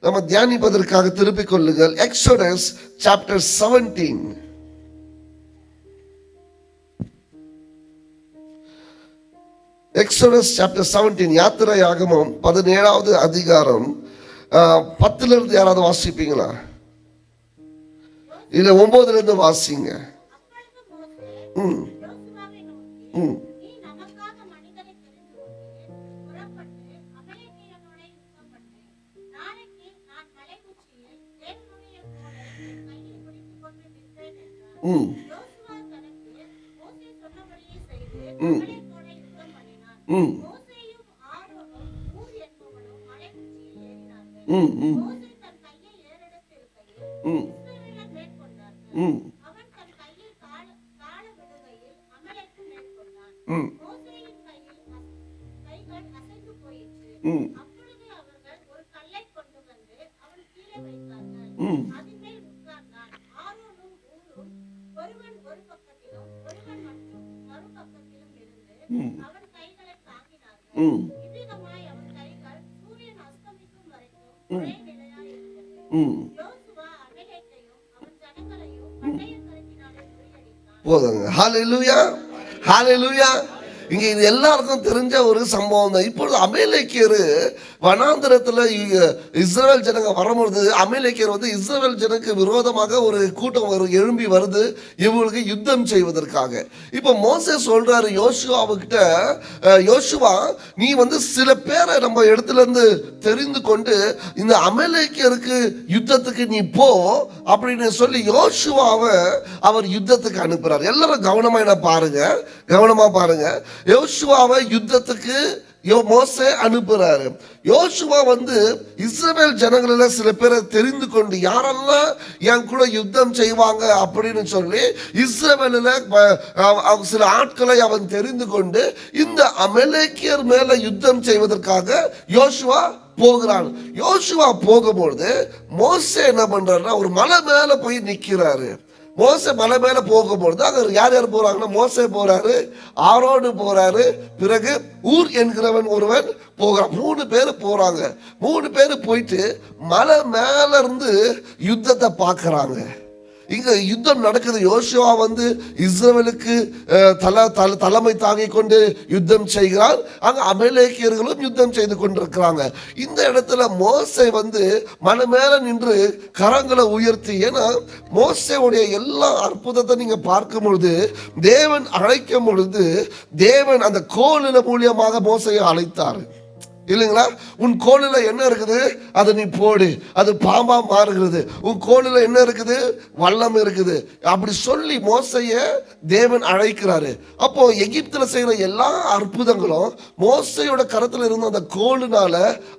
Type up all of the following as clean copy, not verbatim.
நம்ம தியானிப்பதற்காக திருப்பிக் கொள்ளுங்கள். Exodus chapter 17. எக்ஸோடஸ் சாப்டர் 17, யாத்திரையாகமம் 17வது அதிகாரம் 10ல இருந்து யாராவது வாசிப்பீங்களா? இல்ல 9ல இருந்து வாசிங்க. போதுங்க. ஹல்லேலூயா, ஹல்லேலூயா. இங்க இது எல்லாருக்கும் தெரிஞ்ச ஒரு சம்பவம் தான். இப்பொழுது அமலேக்கியர் வனாந்திரத்துல இஸ்ரவேல் ஜனங்க வரும்பொழுது அமலேக்கியர் வந்து இஸ்ரவேல் ஜனக்கு விரோதமாக ஒரு கூட்டம் எழும்பி வருது, இவங்களுக்கு யுத்தம் செய்வதற்காக. இப்ப மோசே சொல்றாரு யோசுவாவுக்கிட்ட, யோசுவா நீ வந்து சில பேரை நம்ம இடத்துல இருந்து தெரிந்து கொண்டு இந்த அமலேக்கியருக்கு யுத்தத்துக்கு நீ போ அப்படின்னு சொல்லி யோசுவாவை அவர் யுத்தத்துக்கு அனுப்புறாரு. எல்லாரும் கவனமா என்ன பாருங்க, கவனமா பாருங்க. யோசுவாவை யுத்தத்துக்கு மோசே அனுப்புறாரு. யோசுவா வந்து இஸ்ரவேல் ஜனங்களில் சில பேரை தெரிந்து கொண்டு யாரெல்லாம் என் கூட யுத்தம் செய்வாங்க அப்படின்னு சொல்லி இஸ்ரவேலில் சில ஆட்களை அவன் தெரிந்து கொண்டு இந்த அமலேக்கியர் மேல யுத்தம் செய்வதற்காக யோசுவா போகிறான். யோசுவா போகும்போது மோசே என்ன பண்றாருன்னா ஒரு மலை மேல போய் நிக்கிறாரு. மோசே மலை மேல போகும்பொழுது அங்க யார் யார் போறாங்கன்னா மோசே போறாரு, ஆரோடு போறாரு, பிறகு ஊர் என்கிறவன் ஒருவன் போகிறான். 3 பேர் போறாங்க. 3 பேர் போயிட்டு மலை மேல இருந்து யுத்தத்தை பார்க்கறாங்க. இங்க யுத்தம் நடக்குது. யோசுவா வந்து இஸ்ரவேலுக்கு தலைமை தாங்கி கொண்டு யுத்தம் செய்கிறார். அங்க அமலேக்கியர்களும் யுத்தம் செய்து கொண்டிருக்கிறாங்க. இந்த இடத்துல மோசே வந்து மலை மேல நின்று கரங்களை உயர்த்தி, ஏன்னா மோசேவுடைய எல்லா அற்புதத்தை நீங்க பார்க்கும் பொழுது தேவன் அழைக்கும் பொழுது தேவன் அந்த கோலின மூலியமாக மோசையை அழைத்தார் இல்லைங்களா? உன் கோலில என்ன இருக்குது அதை நீ போடு, அது பாம்பா மாறுகிறது. உன் கோலில என்ன இருக்குது, வல்லம் இருக்குது. அப்படி சொல்லி மோசைய தேவன் அழைக்கிறாரு. அப்போ எகிப்துல செய்யற எல்லா அற்புதங்களும் மோசையோட கரத்துல இருந்த அந்த கோலினால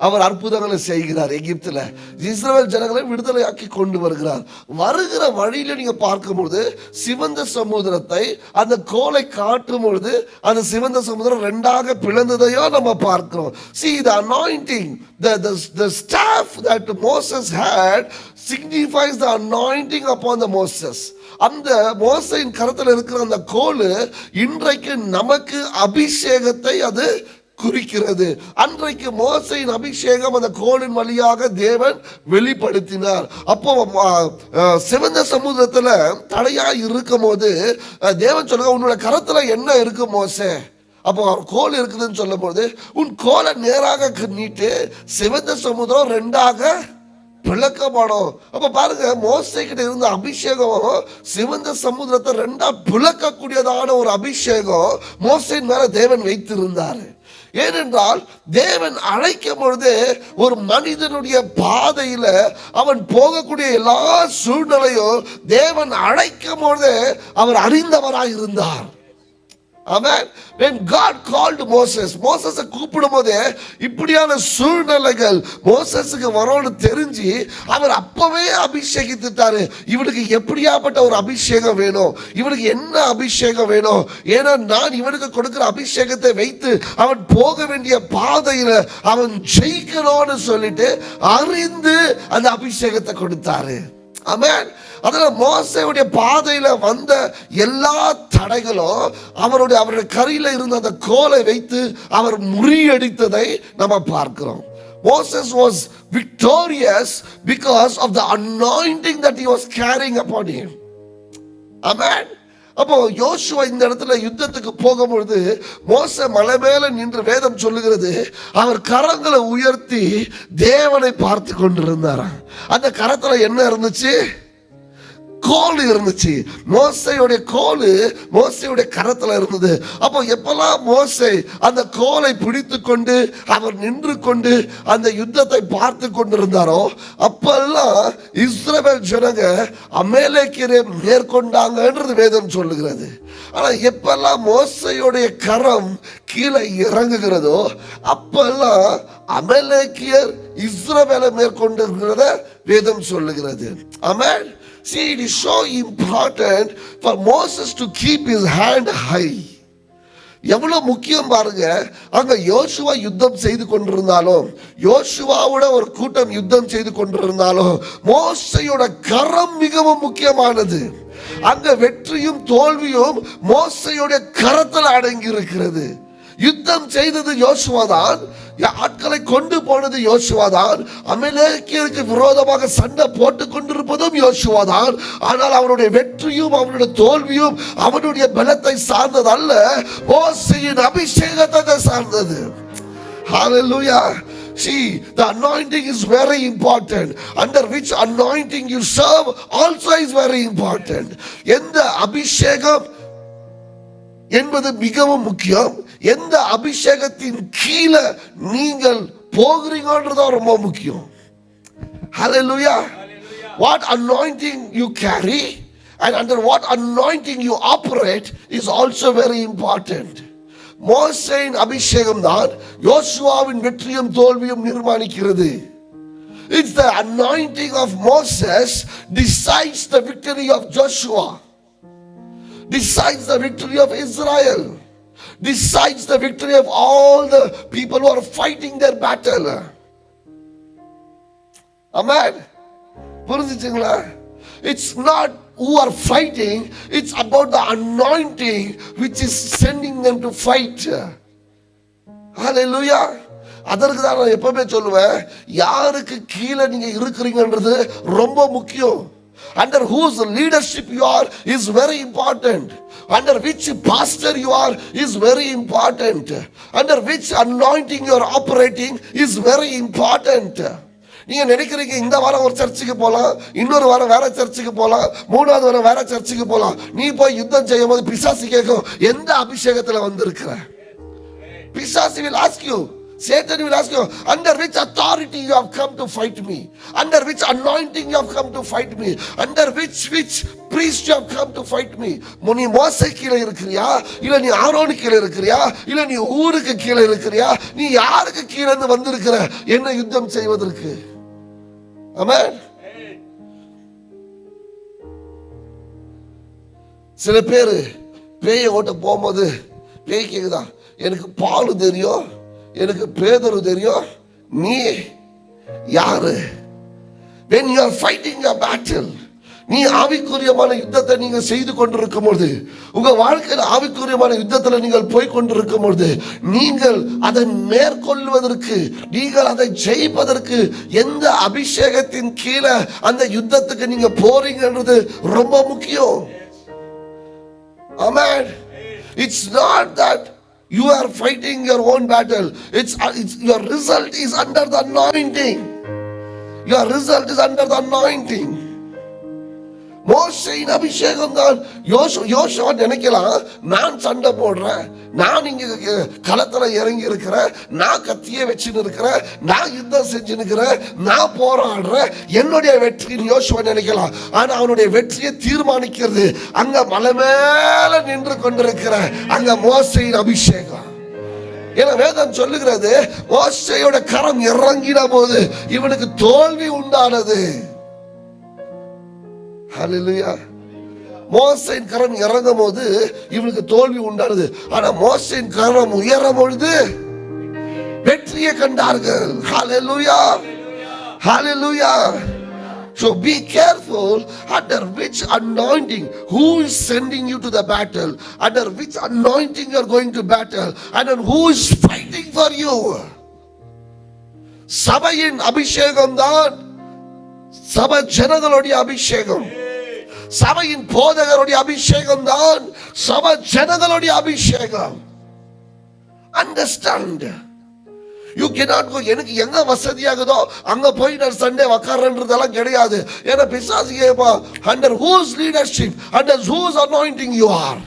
அவர் அற்புதங்களை செய்கிறார். எகிப்துல இஸ்ரவேல் ஜனங்களை விடுதலையாக்கி கொண்டு வருகிறார். வருகிற வழியில நீங்க பார்க்கும்பொழுது சிவந்த சமுத்திரத்தை அந்த கோலை காட்டும் பொழுது அந்த சிவந்த சமுத்திரம் 2ஆக பிளந்ததையோ நம்ம பார்க்கிறோம். See, the anointing, the staff that Moses had signifies the anointing upon the Moses. அந்த மோசையின் கரத்தில் இருக்கிற அந்த கோல் இன்றைக்கு நமக்கு அபிஷேகத்தை அது குறிக்கிறது. அன்றைக்கு மோசையின் அபிஷேகம் அந்த கோலின் வழியாக தேவன் வெளிப்படுத்தினார். அப்போ சிவந்த சமுத்திரத்துல தடையா இருக்கும் போது தேவன் சொல்லுங்க, உன்னோட கரத்துல என்ன இருக்கு மோசே? அப்போ கோல் இருக்குதுன்னு சொல்லும் போது உன் கோலை நேராக நீட்டு சிவந்த சமுதிரம் 2ஆக பிளக்கப்படும். அப்ப பாருங்க, மோசே கிட்ட இருந்த அபிஷேகம் சிவந்த சமுதிரத்தை 2ஆ பிளக்கக்கூடியதான ஒரு அபிஷேகம் மோசையின் மேல தேவன் வைத்திருந்தாரு. ஏனென்றால் தேவன் அழைக்கும் பொழுது ஒரு மனிதனுடைய பாதையில அவன் போகக்கூடிய எல்லா சூழ்நிலையும் தேவன் அழைக்கும் பொழுது அவர் அறிந்தவராய் இருந்தார். Amen. When God called Moses, மோசஸை கூப்பிடும் போது இப்படியான சூழ்நிலைகள் மோசஸுக்கு வரும்னு தெரிஞ்சு அவர் அப்பவே அபிஷேகித்துட்டாரு. இவனுக்கு எப்படியாப்பட்ட ஒரு அபிஷேகம் வேணும், இவனுக்கு என்ன அபிஷேகம் வேணும், ஏன்னா நான் இவனுக்கு கொடுக்கிற அபிஷேகத்தை வைத்து அவன் போக வேண்டிய பாதையில அவன் ஜெயிக்கணும்னு சொல்லிட்டு அறிந்து அந்த அபிஷேகத்தை கொடுத்தாரு. ஆமென். அதனால மோசேவுடைய பாதையில வந்த எல்லா தடைகளும் அவருடைய கரையில இருந்த அந்த கோலை வைத்து அவர் முறியடித்ததை நம்ம பார்க்கிறோம். Moses was victorious because of the anointing that he was carrying upon him. Amen. அப்போ யோசுவா இந்த இடத்துல யுத்தத்துக்கு போகும்பொழுது மோசே மலை மேல நின்று வேதம் சொல்லுகிறது அவர் கரங்களை உயர்த்தி தேவனை பார்த்து கொண்டிருந்தாராம். அந்த கரத்துல என்ன இருந்துச்சு? கோல் இருந்துச்சு. மோசையுடைய கோல் மோசையுடைய கரத்துல இருந்தது. அப்போ எப்பெல்லாம் மோசே அந்த கோலை பிடித்து கொண்டு அவர் நின்று கொண்டு அந்த யுத்தத்தை பார்த்து கொண்டிருந்தாரோ அப்பெல்லாம் இஸ்ரவேல் ஜனங்க அமலேக்கியரை மேற்கொண்டாங்கன்றது வேதம் சொல்லுகிறது. ஆனா எப்பெல்லாம் மோசையுடைய கரம் கீழே இறங்குகிறதோ அப்பெல்லாம் அமலேக்கியர் இஸ்ரவேலை மேற்கொண்டிருக்கிறத வேதம் சொல்லுகிறது. ஆமென். See, it is so important for Moses to keep his hand high. எவ்வளவு முக்கியம் பாருங்க. அங்க யோசுவா யுத்தம் செய்து கொண்டிருந்தாலும், யோசுவாவோட ஒரு கூட்டம் யுத்தம் செய்து கொண்டிருந்தாலும் மோசையோட கரம் மிகவும் முக்கியமானது. அங்க வெற்றியும் தோல்வியும் மோசையோட கரத்தில் அடங்கி இருக்கிறது. யுத்தம் செய்தது யோசுவா தான், ஆட்களை கொண்டு போனது யோசுவா தான், அமலேக்கியருக்கு விரோதமாக சண்டை போட்டுக் கொண்டிருப்பதும் யோசுவா தான். ஆனால் அவனுடைய வெற்றியும் அவனுடைய தோல்வியும் அவனுடைய பலத்தை சார்ந்தது அல்ல, மோசேயின் அபிஷேகத்தை சார்ந்தது. Hallelujah. See, the anointing is very important. Under which anointing you serve also is very important. எந்த அபிஷேகம் என்பது மிகவும் முக்கியம். எந்த அபிஷேகத்தின் கீழே நீங்கள் போகிறீங்கன்றது ரொம்ப முக்கியம். Hallelujah. What anointing you carry and under what anointing you operate is also very important. மோசேயின் அபிஷேகம் தான் யோசுவாவின் வெற்றியும் தோல்வியும் நிர்மாணிக்கிறது. It's the anointing of Moses decides the victory of Joshua, decides the victory of Israel, decides the victory of all the people who are fighting their battle. Amen. புரிஞ்சுச்சுங்களா? It's not who are fighting, it's about the anointing which is sending them to fight. Hallelujah. அதற்கு தான் நான் எப்பவுமே சொல்லுவேன், யாருக்கு கீழே நீங்க இருக்கிறீங்கன்றது ரொம்ப முக்கியம். Under whose leadership you are is very important. Under which pastor you are is very important. Under which anointing you are operating is very important. நீங்க நினைக்கிறீங்க இந்த வாரம் ஒரு சர்ச்சுக்கு போலாம், இன்னொரு வாரம் வேற சர்ச்சுக்கு போலாம், மூணாவது வாரம் வேற சர்ச்சுக்கு போலாம். நீ போய் யுத்தம் செய்யும் போது பிசாசு கேட்கும், எந்த அபிஷேகத்துல வந்திருக்கிற? பிசாசு will ask you, Satan will ask you, under which authority you have come to fight me? Under which anointing you have come to fight me? Under which priest you have come to fight me? நீ மோசே கீழே இருக்கிறியா, இல்ல நீ Aaron கீழே இருக்கிறியா, இல்ல நீ ஊருக்கு கீழே இருக்கிறியா, நீ யாருக்கு கீழே இருந்து வந்திருக்கிற என்ன யுத்தம் செய்வதற்கு? ஆமென். சில பேர் பேயை ஓட்ட போகும்போது பேய் கேக்குதா, எனக்கு பாலு தெரியும், எனக்கு பேதுரு தெரியும், நீ யாரு? When you are fighting a battle, நீ ஆவிக்குரியமான யுத்தத்தை நீங்க செய்து கொண்டிருக்கும் பொழுது, உங்க வாழ்க்கையில் ஆவிக்குரியமான யுத்தத்தில் நீங்கள் போய் கொண்டிருக்கும் பொழுது, நீங்கள் அதை மேற்கொள்வதற்கு, நீங்கள் அதை ஜெயிப்பதற்கு எந்த அபிஷேகத்தின் கீழே அந்த யுத்தத்துக்கு நீங்க போறீங்கன்றது ரொம்ப முக்கியம். Amen. It's not that you are fighting your own battle. It's your result is under the anointing. Your result is under the anointing. மோசேயின் அபிஷேகம் தான். யோசுவா நினைக்கலாம், நான் சண்டை போடுறேன், நான் இங்க களத்துல இறங்கி இருக்கிறேன், நான் கத்தியே வச்சுன்னு இருக்கிறேன், நான் யுத்தம் செஞ்சு இருக்கிறேன், நான் போராடுறேன், என்னுடைய வெற்றி யோசுவா நினைக்கலாம். ஆனா அவனுடைய வெற்றியை தீர்மானிக்கிறது அங்க மலை மேல நின்று கொண்டிருக்கிற அங்க மோசேயின் அபிஷேகம். ஏன்னா வேதம் சொல்லுகிறது, மோசேயோட கரம் இறங்கின போது இவனுக்கு தோல்வி உண்டானது. Hallelujah. மோசேயின் கரம் இறங்கும் போது இவனுக்கு தோல்வி உண்டானது. ஆனா மோசேயின் கரம் உயரும் பொழுது வெற்றியை கண்டார்கள். Hallelujah. Hallelujah. So be careful under which anointing, who is sending you to the battle, under which anointing you are going to battle, and who is fighting for you. சபையின் அபிஷேகம் தான் சபை ஜனங்களுடைய அபிஷேகம். சபையின் போதகருடைய அபிஷேகம் தான் சபை ஜனங்களுடைய அபிஷேகம். அண்டர்ஸ்டாண்ட். You cannot go. எனக்கு எங்க வசதியாகுதோ அங்க போய் நான் சண்டே உட்கார்றன்றதெல்லாம் கிடையாது. ஏன்னா பிசாசு கேப்பா, under whose leadership, under whose anointing you are.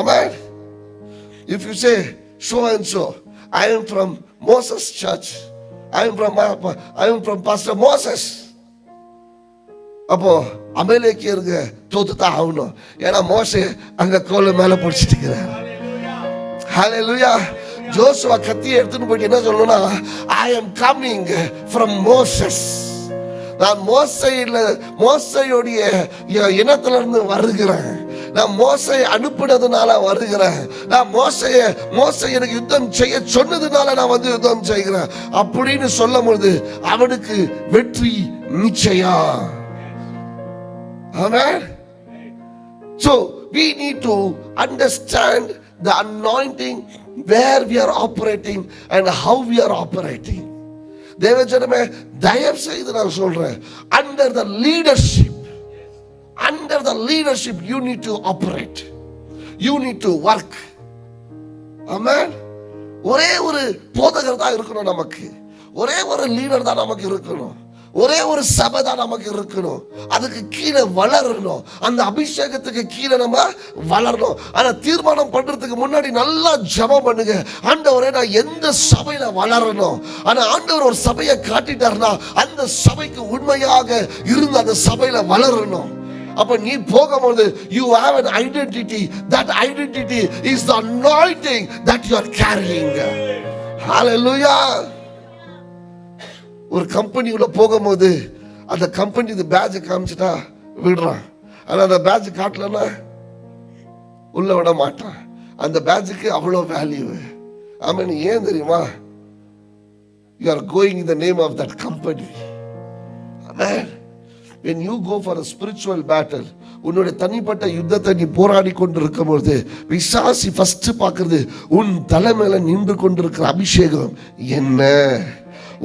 ஆமென். If you say so and so, I am from Moses church, I am from Pastor Moses, அப்போ அமலேக்கியருக்கு தோத்துதான் ஆகணும். ஏன்னா மோசே அங்க கோலை மேல பிடிச்சிட்டு இருக்கிறார். ஹல்லேலூயா. ஜோசுவா கத்தியை எடுத்துன்னு போயிட்டு என்ன சொல்லணும்னா, I am coming from Moses. நான் மோசையுடைய இனத்துல இருந்து வருகிறேன். நான் மோசை அனுப்பினதுனால வருகிறேன். நான் மோசை எனக்கு யுத்தம் செய்ய சொன்னதுனால நான் வந்து யுத்தம் செய்கிறேன் அப்படின்னு சொல்லும் பொழுது அவனுக்கு வெற்றி நிச்சயம். Amen. So we need to understand the anointing, where we are operating and how we are operating. தேவஜனமே, தயவு செய்து நான் சொல்றேன், under the leadership you need to operate, you need to work. Amen. ஒரே ஒரு போதகர் தான் இருக்கணும் நமக்கு, ஒரே ஒரு லீடர் தான் நமக்கு இருக்கணும், ஒரே ஒரு சபை தான் நமக்கு இருக்கணும். அதுக்கு கீழே வளரணும், அந்த அபிஷேகத்துக்கு கீழே நம்ம வளரணும். ஆனா தீர்மானம் பண்றதுக்கு முன்னாடி நல்லா ஜெபம் பண்ணுங்க. ஆண்டவரே, நான் எந்த சபையில வளரணும்? ஆனா ஆண்டவர் ஒரு சபையை காட்டிட்டார்னா அந்த சபைக்கு உண்மையாக இருந்து அந்த சபையில வளரணும். அப்ப நீ போகும்போது you have an identity. That identity is the anointing that you are carrying. Hallelujah. ஒரு கம்பெனி உள்ள போகும்போது அந்த கம்பெனி பேட்ஜ் காமிச்சிட்டா விடுறான். ஆனா அந்த பேட்ஜ் காட்டலன்னா உள்ள விட மாட்டான். அந்த பேட்ஜுக்கு அவ்வளோ வேல்யூ. ஆமென். ஏன் தெரியுமா? you are going in the name of that company. Amen. when you go for a spiritual battle, உன்னுடைய தனிப்பட்ட யுத்தத்தை நீ போராடி கொண்டிருக்கும் பொழுது பிசாசு ஃபர்ஸ்ட் பார்க்கிறது உன் தலைமையில நின்று கொண்டிருக்கிற அபிஷேகம் என்ன.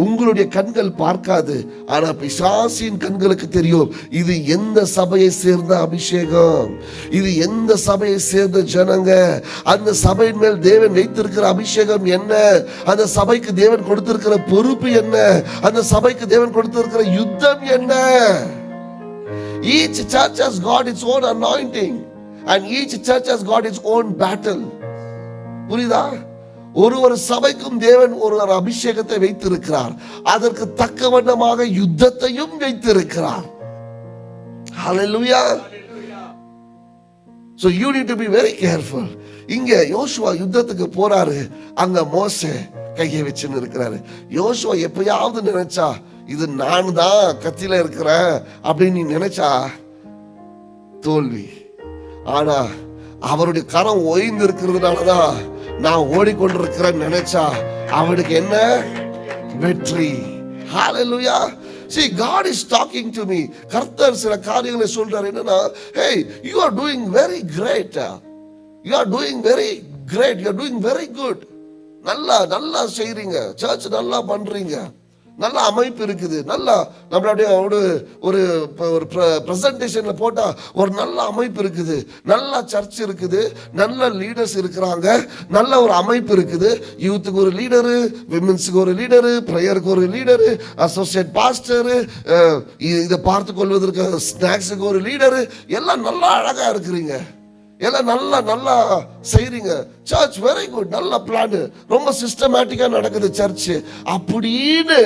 உங்களுடைய கண்கள் பார்க்காது, ஆனா பிசாசின் கண்களுக்கு தெரியும் இது எந்த சபையை சேர்ந்த அபிஷேகம், இது எந்த சபையை சேர்ந்த ஜனங்க, அந்த சபையின் மேல் தேவன் வைத்திருக்கிற அபிஷேகம் என்ன, அந்த சபைக்கு தேவன் கொடுத்திருக்கிற பொறுப்பு என்ன, அந்த சபைக்கு தேவன் கொடுத்திருக்கிற யுத்தம் என்ன. Each church has got its own anointing and each church has got its own battle. புரியுதா? ஒரு சபைக்கும் தேவன் ஒரு அபிஷேகத்தை வைத்திருக்கிறார், அதற்கு தக்கவண்ணமாக யுத்தத்தையும் வைத்திருக்கிறார். Hallelujah. So you need to be very careful. இங்க யோசுவா யுத்தத்துக்கு போறாரு, அங்க மோசே கையை வச்சுன்னு இருக்கிறாரு. யோசுவா எப்பயாவது நினைச்சா இது நான் தான் கத்தியில இருக்கிறேன் அப்படின்னு நீ நினைச்சா தோல்வி. ஆனா அவருடைய கரம் ஓய்ந்து இருக்கிறதுனாலதான் நான் ஓடிக்கொண்டிருக்கிறேன்னு நினைச்சா அவனுக்கு என்ன வெற்றி. Hallelujah. See, God is talking to me. கர்த்தர் சில காரியங்களை சொல்றாரு. என்னன்னா, hey, you are doing very great, you are doing very great, you are doing very good. நல்லா செய்றீங்க, சர்ச் நல்லா பண்றீங்க, நல்ல அமைப்பு இருக்குது, நல்லா நம்மளுடைய ஒரு பிரசன்டேஷன்ல போட்டா ஒரு நல்ல அமைப்பு இருக்குது, நல்ல சர்ச் இருக்குது, நல்ல லீடர்ஸ் இருக்கிறாங்க, நல்ல ஒரு அமைப்பு இருக்குது. யூத்துக்கு ஒரு லீடரு, விமென்ஸுக்கு ஒரு லீடரு, பிரேயருக்கு ஒரு லீடரு, அசோசியேட் பாஸ்டரு, இதை பார்த்து கொள்வதற்கு ஸ்நாக்ஸுக்கு ஒரு லீடரு, எல்லாம் நல்லா அழகா இருக்கிறீங்க, எல்லாம் நல்லா செய்றீங்க. சர்ச் வெரி குட், நல்ல பிளான், ரொம்ப சிஸ்டமேட்டிக்கா நடக்குது சர்ச் அப்படின்னு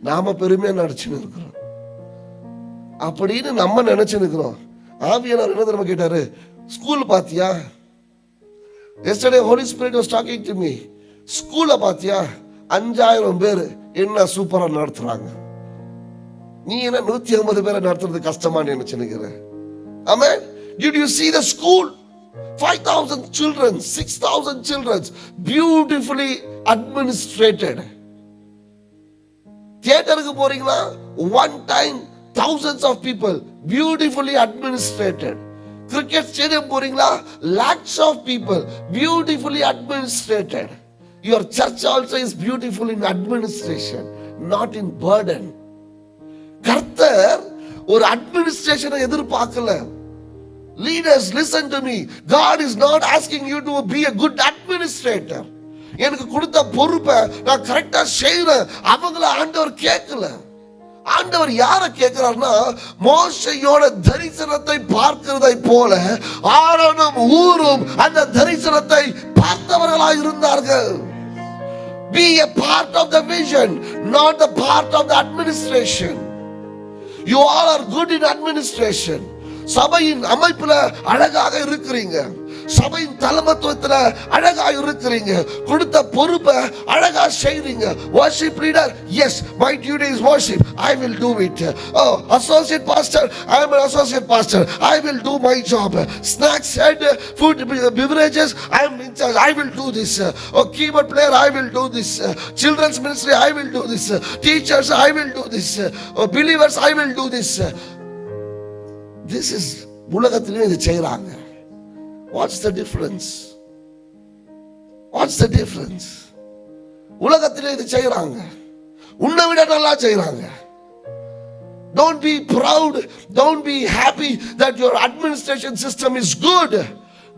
நாம பெருமையா நினைச்சுன்னு இருக்கிறோம், அப்படின்னு நம்ம நினைச்சுன்னு இருக்கிறோம். ஆவியானவர் என்ன தெரியுமா கேட்டாரு? ஸ்கூல் பாத்தியா? yesterday Holy Spirit was talking to me. ஸ்கூல பாத்தியா? 5000 பேர் என்ன சூப்பரா நடத்துறாங்க. நீ என்ன 150 பேரை நடத்துறது கஷ்டமா நினைச்சுன்னு? Amen. Did you see the school? 5,000 children, 6,000 children, beautifully administrated. தியேட்டருக்கு போறீங்களா? one time thousands of people, beautifully administrated. cricket stadium போறீங்களா? lakhs of people, beautifully administrated. Your church also is beautiful in administration, not in burden. கர்த்தர் ஒரு அட்மினிஸ்ட்ரேஷனை எதிர்பார்க்கல. Leaders, listen to me. God is not asking you to be a good administrator. எனக்கு கொடுத்த பொறுப்பை நான் கரெக்டா செய்யறேன் அவங்கள ஆண்டவர் கேட்கல. ஆண்டவர் யாரை கேட்கிறார்னா, மோசையோட தரிசனத்தை பார்க்கிறதை போல ஆரோனும் ஊரும் அந்த தரிசனத்தை பார்த்தவர்களாக இருந்தார்கள். Be a part of the vision, not the part of the administration. You all are good in administration. சபையின் அமைப்புல அழகாக இருக்கிறீங்க, சபையின் தலைமத்துவத்துல அழகாக இருக்கிறீங்க, கொடுத்த பொறுப்பை அழகா செய்றீங்க. Worship leader, yes, my duty is worship, I will do it. Oh, associate pastor, I am an associate pastor, I will do my job. Snacks and food beverages, I am in charge, I will do this. Oh, keyboard player, I will do this. Children's ministry, I will do this. Teachers, I will do this. Oh, believers, I will do this. This is உலகத்திலே இது செய்றாங்க. What's the difference? What's the difference? உலகத்திலே இது செய்றாங்க, உன்னை விட நல்லா செய்றாங்க. Don't be proud, don't be happy that your administration system is good.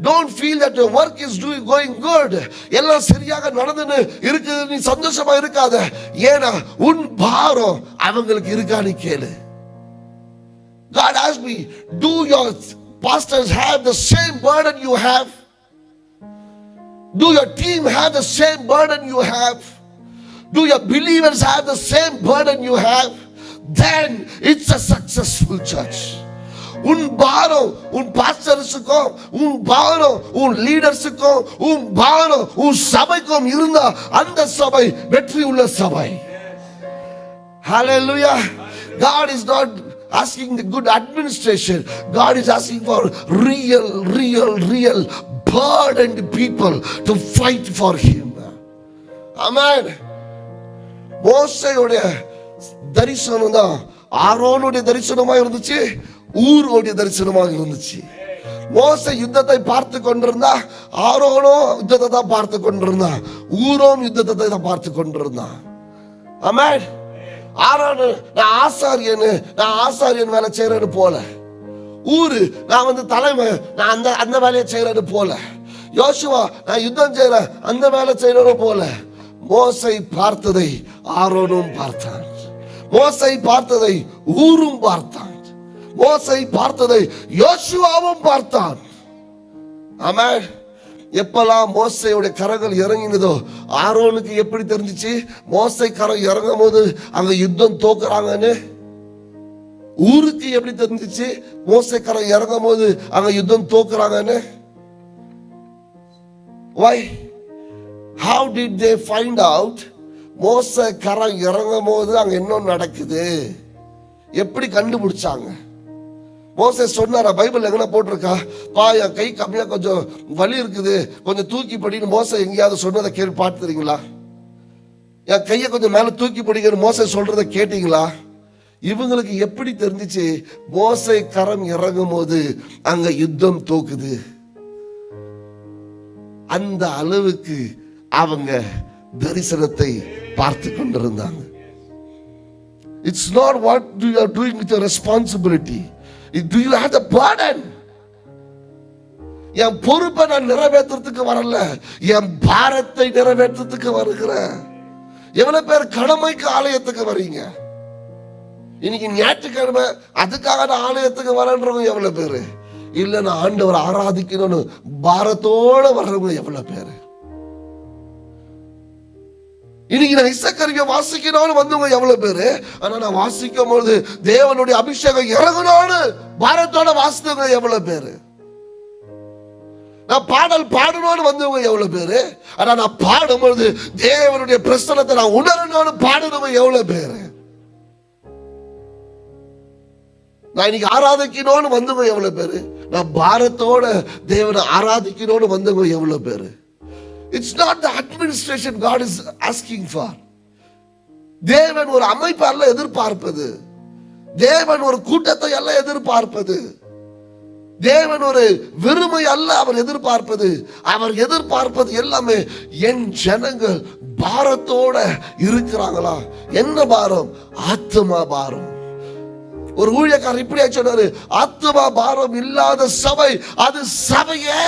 Don't feel that your work is going good. எல்லாம் சரியாக நடந்துன்னு இருக்குது நீ சந்தோஷமா இருக்காத. ஏனா உன் பாரம் அவங்களுக்கு இருக்கான்னு கேளு. God asked me, do your pastors have the same burden you have? Do your team have the same burden you have? Do your believers have the same burden you have? Then it's a successful church. உன் பாரம் உன் பாஸ்டர்ஸுக்கும், உன் பாரம் உன் லீடர்ஸுக்கும், உன் பாரம் உன் சபைக்கும் இருந்தா அந்த சபை வெற்றி உள்ள சபை. Hallelujah. God is not asking the good administration. God is asking for real burdened people to fight for him. Amen. மோசேயோட தரிசனம் தான் ஆரோனுடைய தரிசனமாக இருந்துச்சு, ஊரோடைய தரிசனமாக இருந்துச்சு. மோசே யுத்தத்தை பார்த்து கொண்டிருந்தா, ஆரோனோ யுத்தத்தை தான் பார்த்து கொண்டிருந்தா, ஊரோம் யுத்தத்தை தான் பார்த்து கொண்டிருந்தான். ஆமென். ஆரோனு நான் ஆசாரியன் வேலை செய்யறது போல, ஊரு நான் தலைமை நான் அந்த வேலையை செய்யறது போல, யோசுவா நான் யுத்தம் செய்யறேன் அந்த வேலை செய்யறது போல. மோசை பார்த்ததை ஆரோனும் பார்த்தான், மோசை பார்த்ததை ஊரும் பார்த்தான், மோசை பார்த்ததை யோசுவாவும் பார்த்தான். ஆமென். எப்பெல்லாம் மோசையோட கரங்கள் இறங்கினதோ ஆரோனுக்கு எப்படி தெரிஞ்சிச்சு மோசை கரம் இறங்கும் போது அங்க யுத்தம் தோக்குறாங்கன்னு? ஊருக்கு எப்படி தெரிஞ்சிச்சு மோசை கரம் இறங்கும் போது அங்க யுத்தம் தோக்குறாங்கன்னு? Why? How did they find out மோசை கரம் இறங்கும் போது அங்க என்ன நடக்குது? எப்படி கண்டுபிடிச்சாங்க? மோசே சொன்னாரா? பைபிள் எங்கன்னா போட்டிருக்கா? பா என் கை கம்மியா கொஞ்சம் வலி இருக்குது, கொஞ்சம் தூக்கி படின்னு மோசே எங்கேயாவது சொன்னதை கேட்டு பார்த்துறீங்களா? என் கையை கொஞ்சம் மேல தூக்கி படிக்கணும் மோசே சொல்றதை கேட்டீங்களா? இவங்களுக்கு எப்படி தெரிஞ்சிச்சு மோசே கரம் இறங்கும் போது அங்க யுத்தம் தோக்குது? அந்த அளவுக்கு அவங்க தரிசனத்தை பார்த்து கொண்டிருந்தாங்க. It's not what you are doing with your responsibility. Do you have the burden? என் பொறுப்பை நான் நிறைவேற்றுறதுக்கு வரல, என் பாரத்தை நிறைவேற்றுறதுக்கு வருகிறேன். எவ்வளவு பேர் கடமைக்கு ஆலயத்துக்கு வரீங்க? இன்னைக்கு ஞாயிற்றுக்கிழமை அதுக்காக நான் ஆலயத்துக்கு வரேன்றவங்க எவ்வளவு பேரு? இல்ல நான் ஆண்டவரை ஆராதிக்கணும்னு பாரத்தோட வர்றவங்க எவ்வளவு பேரு? இன்னைக்கு நான் இசைக்கருவியை வாசிக்கணும்னு வந்தவங்க எவ்வளவு பேரு? ஆனா நான் வாசிக்கும் பொழுது தேவனுடைய அபிஷேகம் இறங்கணும்னு பாரத்தோட வாசித்தவங்க எவ்வளவு பேரு? நான் பாடல் பாடணும்னு வந்தவங்க எவ்வளவு பேரு? ஆனா நான் பாடும் பொழுது தேவனுடைய பிரசன்னத்தை நான் உணரணும்னு பாடுறவங்க எவ்வளவு பேரு? நான் இன்னைக்கு ஆராதிக்கணும்னு வந்தவங்க எவ்வளவு பேரு? நான் பாரத்தோட தேவனை ஆராதிக்கணும்னு வந்தவங்க எவ்வளவு பேரு? It's not the administration God is asking for. தேவன் ஒரு அமைப்பு அல்ல எதிர்பார்ப்பது, தேவன் ஒரு கூட்டத்தை அல்ல எதிர்பார்ப்பது, தேவன் ஒரு வெறுமை அல்ல அவர் எதிர்பார்ப்பது. அவர் எதிர்பார்ப்பது எல்லாமே என் ஜனங்கள் பாரத்தோட இருக்கிறாங்களா? என்ன பாரம்? ஆத்துமா பாரம். ஒரு ஊழியக்காரர் இப்படியா சொன்னாரு, ஆத்துமா பாரம் இல்லாத சபை அது சபையே.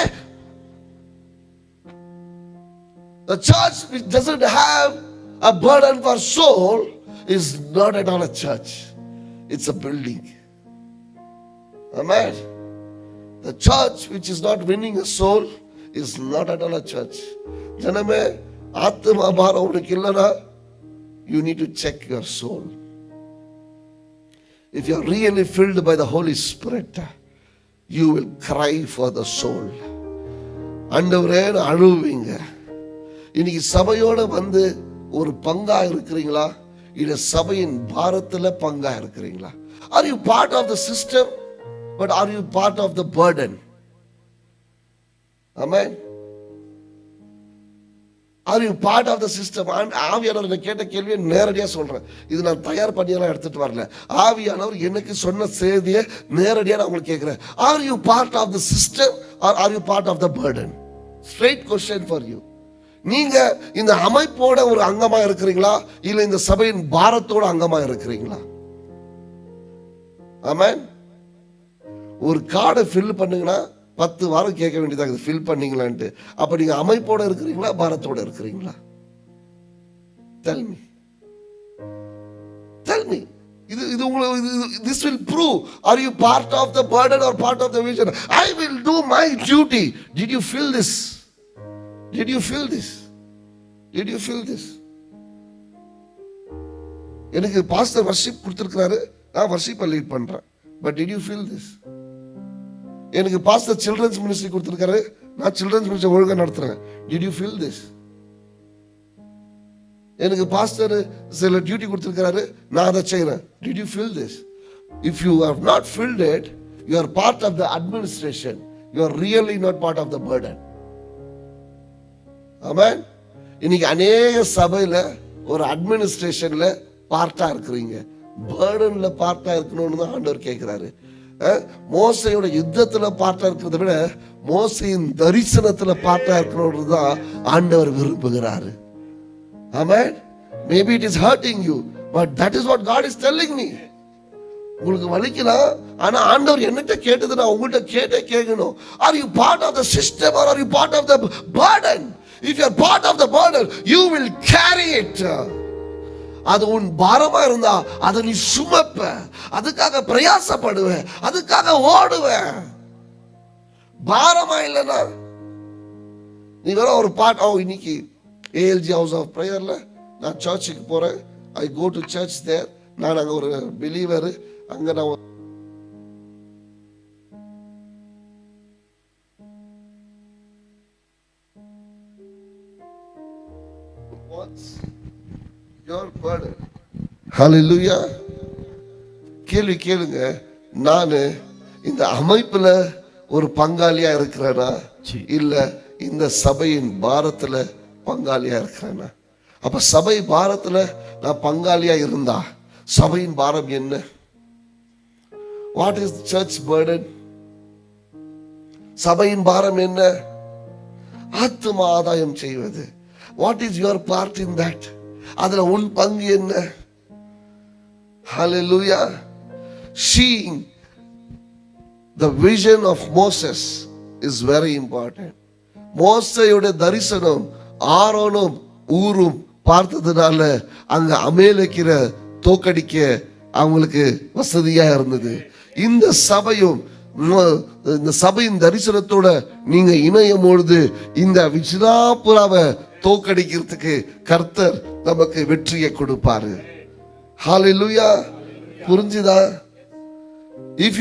The church which doesn't have a burden for soul is not at all a church. It's a building. Amen. The church which is not winning a soul is not at all a church. ஜனமே, ஆத்துமா பாரம் உனக்கு இல்லைனா you need to check your soul. If you are really filled by the Holy Spirit, you will cry for the soul. ஆண்டவரே அழுவீங்க. இன்னைக்கு சபையோட வந்து ஒரு பங்கா இருக்கிறீங்களா? இல்ல சபையின் பாரத்துல பங்கா இருக்கிறீங்களா? Are you part of the system, but are you part of the burden? Amen. Are you part of the system? ஆவியானவர் கேட்ட கேள்வியை நேரடியா சொல்றேன். இது நான் தயார் பண்ணியெல்லாம் எடுத்துட்டு வரல. ஆவியானவர் எனக்கு சொன்ன செய்தியை நேரடியா நான் உங்களுக்கு கேட்கிறேன். Are you part of the system or are you part of the burden? Straight question for you. நீங்க இந்த அமைப்போட ஒரு அங்கமா இருக்கிறீங்களா? இல்ல இந்த சபையின் பாரத்தோட அங்கமா இருக்கிறீங்களா? ஆமென். ஒரு கார்டை ஃபில் பண்ணுங்கன்னா 10 வாரம் கேட்க வேண்டியதாக ஃபில் பண்ணீங்களான்ட்டு. அப்ப நீங்க அமைப்போட இருக்கிறீங்களா? பாரத்தோட இருக்கிறீங்களா? Tell me. இது உங்களுக்கு this will prove, are you part of the burden or part of the vision? I will do my duty. Did you feel this? Did you feel this? Did you feel this? எனக்கு pastor worship கொடுத்திருக்காரு, நான் வர்ஷிப்பை lead பண்றேன். But did you feel this? எனக்கு pastor children's ministry கொடுத்திருக்காரு, நான் children's ministry ஒழுங்கா நடத்துறேன். Did you feel this? எனக்கு pastor சில டியூட்டி கொடுத்திருக்காரு, நான் அதை செய்றேன். Did you feel this? If you have not filled it, you are part of the administration. You are really not part of the burden. ஆமென். இன்னைக்கு அநேக சபையில ஒரு அட்மினிஸ்ட்ரேஷன்ல பார்ட்டா இருக்கிறீங்க, பர்டன்ல பார்ட்டா இருக்கணும்னு தான் ஆண்டவர் கேட்கிறாரு. மோசையோட யுத்தத்துல பார்ட்டா இருக்கிறத விட மோசையின் தரிசனத்துல பார்ட்டா இருக்கணும்னு தான் ஆண்டவர் விரும்புகிறாரு. ஆமென். Maybe it is hurting you, but that is what God is telling me. உங்களுக்கு வலிக்கலாம், ஆனா ஆண்டவர் என்னட்ட கேட்டது நான் உங்கள்கிட்ட கேட்கணும். Are you part of the system or are you part of the burden? If you are part of the burden, you will carry it. அது உன் பாரமா இருந்தா அதை நீ சுமப்ப, அதுக்காக பிரயாசப்படுவ, அதுக்காக ஓடுவ. பாரமா இல்லைன்னா நீ வேற ஒரு இன்னைக்கு ALG ஹவுஸ் ஆஃப் பிரேயர்ல நான் சர்ச்சுக்கு போறேன். ஐ கோ டு சர்ச் தேர். நான் அங்க ஒரு பிலீவர், அங்க நான் your burden. Hallelujah. கேளுங்க, நான் இந்த அமைப்புல ஒரு பங்காளியா இருக்கிறேனா இல்ல இந்த சபையின் பாரத்துல பங்காளியா இருக்கிறேனா? அப்ப சபை பாரத்துல நான் பங்காளியா இருந்தா சபையின் பாரம் என்ன? What is the church burden? சபையின் பாரம் என்ன? ஆத்தும ஆதாயம் செய்வது. What is your part in that? அதுல உன் பங்கு என்ன? Hallelujah. Seeing the vision of Moses is very important. மோசேயோட தரிசனம் ஆரோனும் ஊரும் பார்த்ததுனால அங்க அமேலேக்கிற தோக்கடிக்க அவங்களுக்கு வசதியா இருந்தது. இந்த சபையும் இந்த சபையின் தரிசனத்தோட நீங்க இணையும் பொழுது இந்த விஜினாபுராவை தோக்கடிக்கிறதுக்கு கர்த்தர் நமக்கு வெற்றியை கொடுப்பாரு. ஹalleluya. புரிஞ்சுதா? If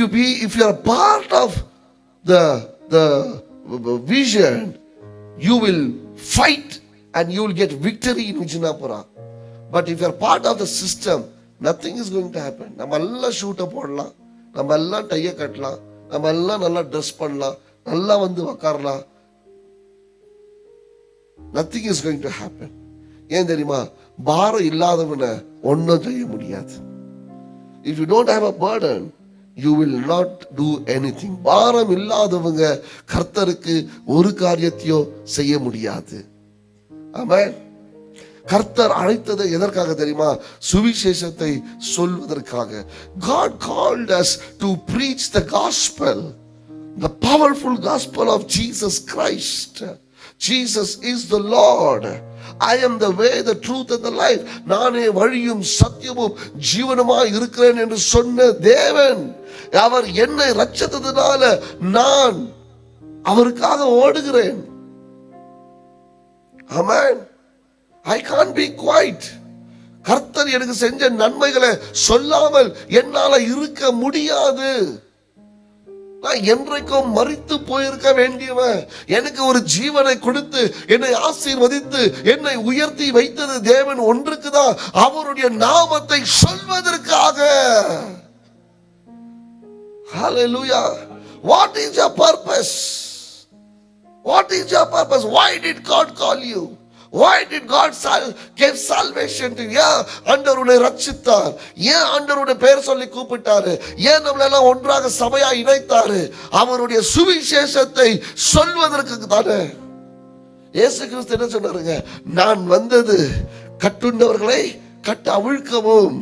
you are part of the vision, you will fight and you will get victory in Vijnapura. But if you are part of the system, nothing is going to happen. நம்ம எல்லாம் ஷூட்டை போடலாம், நம்ம எல்லாம் டைய கட்டலாம், நம்ம எல்லாம் நல்லா ட்ரெஸ் பண்ணலாம், நல்லா வந்து உக்காரலாம். Nothing is going to happen. ஏன் தெரியுமா? பாரம் இல்லாதவனை ஒன்றும் செய்ய முடியாது. If you don't have a burden, you will not do anything. பாரம் இல்லாதவங்க கர்த்தருக்கு ஒரு காரியத்தையும் செய்ய முடியாது. ஆமென். கர்த்தர் அழைத்தது எதற்காக தெரியுமா? சுவிசேஷத்தை சொல்வதற்காக. God called us to preach the gospel, the powerful gospel of Jesus Christ. Jesus is the Lord. I am the way, the truth and the life. நானே வழியும் சத்தியமும் ஜீவனுமாய் இருக்கிறேன் என்று சொன்ன தேவன், அவர் என்னை ரட்சித்ததனால நான் அவருக்காக ஓடுகிறேன். ஆமென். I can't be quiet. கர்த்தர் எனக்கு செஞ்ச நன்மைகளை சொல்லாமல் என்னால இருக்க முடியாது. நான் என்றைக்கும் மரித்து போயிருக்க வேண்டியவன். எனக்கு ஒரு ஜீவனை கொடுத்து என்னை ஆசீர்வதித்து என்னை உயர்த்தி வைத்தது தேவன் ஒன்றுக்குதான், அவருடைய நாமத்தை சொல்வதற்காக. Hallelujah. What is your purpose? What is your purpose? Why did God call you? Why did God give salvation to you? ஏன் ஆண்டவர் உன்னை ரட்சித்தார்? ஏன் ஆண்டவர் உன்னை பெயர் சொல்லி கூப்பிட்டாரு? ஏன் நம்மளை எல்லாம் ஒன்றாக சபையா இணைத்தாரு? அவருடைய சுவிசேஷத்தை சொல்வதற்கு தானே. இயேசு கிறிஸ்து என்ன சொன்னாருங்க? நான் வந்தது கட்டுண்டவர்களை கட்ட அவிழ்க்கவும்,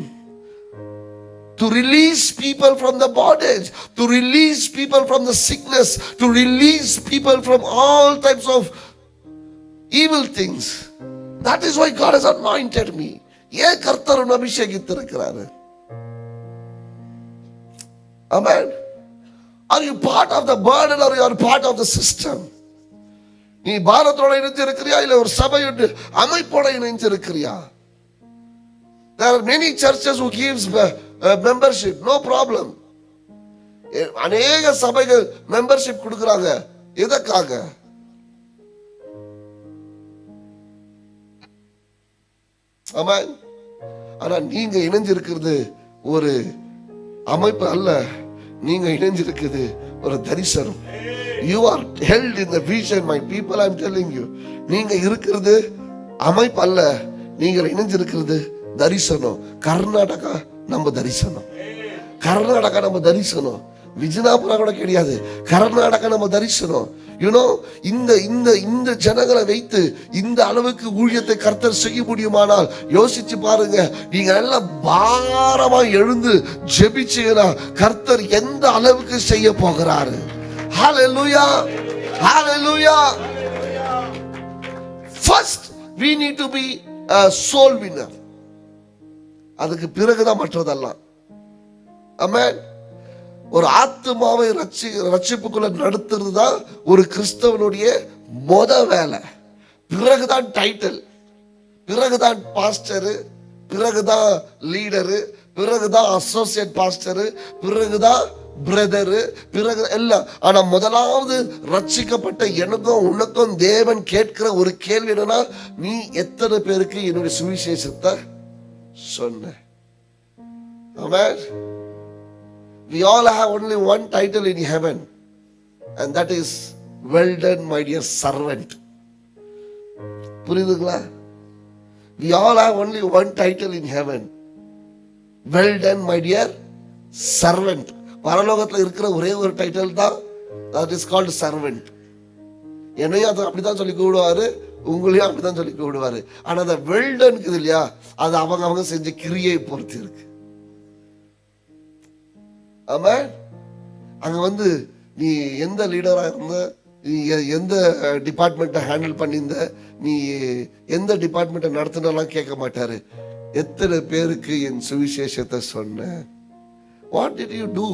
to release people from the bondage, to release people from the sickness, to release people from all types of evil things. That is why God has anointed me. ஏன் கர்த்தர் உன்னை அபிஷேகித்திருக்கிறாரு? Amen. Are you part of the burden or you are part of the system? நீ பாரத்தோட இணைஞ்சிருக்கிறியா இல்ல ஒரு சபையோட அமைப்போட இணைஞ்சிருக்கிறியா? There are many churches who gives membership, no problem. அநேக சபைகள் membership கொடுக்கறாங்க. எதற்காக? ஆமென். ஆனா நீங்க இணைஞ்சிருக்கிறது ஒரு அமைப்பு அல்ல, நீங்க இணைஞ்சிருக்கிறது ஒரு தரிசனம். You are held in the vision, my people, I am telling you. நீங்க இருக்கிறது அமைப்பு அல்ல, நீங்க இணைஞ்சிருக்கிறது தரிசனம். கர்நாடகா நம்ம தரிசனம், கர்நாடகா நம்ம தரிசனம். விஜயநாபுரா கூட கிடையாது, கர்நாடகா நம்ம தரிசனம். இந்த ஜனங்களை வைத்து இந்த அளவுக்கு ஊழியத்தை கர்த்தர் செய்ய முடியுமானால் யோசிச்சு பாருங்க. நீங்க எல்லாம் பாரமா எழுந்து ஜெபிச்சீங்கன்னா கர்த்தர் எந்த அளவுக்கு செய்ய போகிறாரு. ஹalleluya, hallelujah. First we need to be a soul winner. அதுக்கு பிறகுதான் மற்றதெல்லாம். ஆமென். ஒரு ஆத்துமாவை ரட்சிப்புக்குள்ள நடத்துறது தான் ஒரு கிறிஸ்தவனுடைய மொத வேலை. பிறகுதான் டைட்டில், பிறகுதான் பாஸ்டரு, பிறகுதான் லீடரு, பிறகுதான் அசோசியேட் பாஸ்டரு, பிறகுதான் பிரதரு, பிறகு எல்லாம். ஆனா முதலாவது ரட்சிக்கப்பட்ட எனக்கும் உனக்கும் தேவன் கேட்கிற ஒரு கேள்வி என்னன்னா, நீ எத்தனை பேருக்கு என்னுடைய சுவிசேஷத்தை சொன்ன? ஆமென். We all have only one title in heaven, and that is well done my dear servant. புரியுதுங்களா? We all have only one title in heaven, well done my dear servant. பரலோகத்தில் இருக்கிற ஒரே ஒரு டைட்டில் தான், that is called servant. என்னையும் அதை அப்படிதான் சொல்லி கூடுவாரு, உங்களையும் அப்படிதான் சொல்லி கூடுவாரு. ஆனா அந்த well done இருக்குது இல்லையா, அது அவங்க செஞ்ச கிரியை பொறுத்து இருக்கு. ஆமென். அங்க நீ எந்த லீடரா இருந்த, நீ எந்த டிபார்ட்மெண்ட்டை ஹேண்டில் பண்ணியிருந்த, நீ எந்த டிபார்ட்மெண்ட்டை நடத்தினெல்லாம் கேட்க மாட்டாரு. எத்தனை பேருக்கு என் சுவிசேஷத்தை சொன்ன? What did you do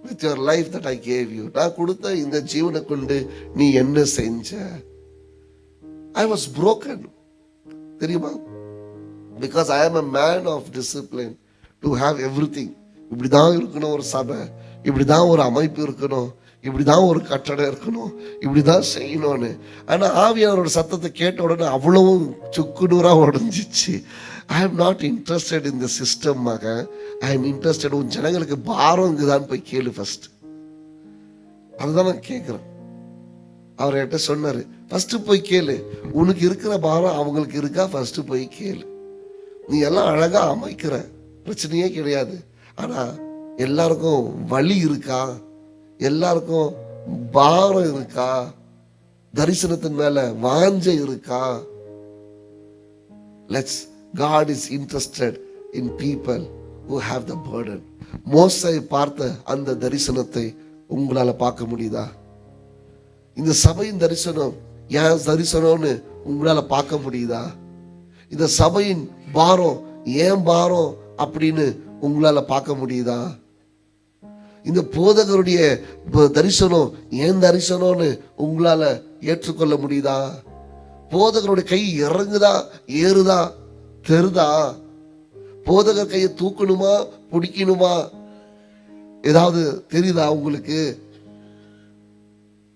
with your life that I gave you? நான் கொடுத்த இந்த ஜீவனை கொண்டு நீ என்ன செஞ்ச? I was broken. தெரியுமா? Because I am a man of discipline to have everything. இப்படிதான் இருக்கணும் ஒரு சபை, இப்படிதான் ஒரு அமைப்பு இருக்கணும், இப்படிதான் ஒரு கட்டடம் இருக்கணும், இப்படிதான் செய்யணும்னு. ஆனா ஆவியானவரோட சத்தத்தை கேட்ட உடனே அவ்வளவும் சுக்குநூறா உடஞ்சிச்சு. I am not interested in the system மக, I am interested. உன் ஜனங்களுக்கு பாரம் இங்குதான் போய் கேளு ஃபர்ஸ்ட். அதுதான் நான் கேட்கிறேன். அவர் என்கிட்ட சொன்னாரு, ஃபர்ஸ்ட் போய் கேளு, உனக்கு இருக்கிற பாரம் அவங்களுக்கு இருக்கா, ஃபர்ஸ்ட் போய் கேளு. நீ எல்லாம் அழகா அமைக்கிற, பிரச்சனையே கிடையாது. ஆனா எல்லாருக்கும் வலி இருக்கா? எல்லாருக்கும் பாரம் இருக்கா? தரிசனத்தின் மேல வாஞ்சை இருக்கா? God is interested in people who have the burden. மோசே பார்த்த அந்த தரிசனத்தை உங்களால பார்க்க முடியுதா? இந்த சபையின் தரிசனம் ஏன் தரிசனம்னு உங்களால பார்க்க முடியுதா? இந்த சபையின் பாரம் ஏன் பாரம் அப்படின்னு உங்களால பார்க்க முடியுதா? இந்த போதகருடைய தரிசனம் ஏன் தரிசனம்னு உங்களால ஏற்றுக்கொள்ள முடியுதா? போதகருடைய கை இறங்குதா ஏறுதா தெரிதா? போதகர் கையை தூக்கணுமா பிடிக்கணுமா ஏதாவது தெரியுதா உங்களுக்கு?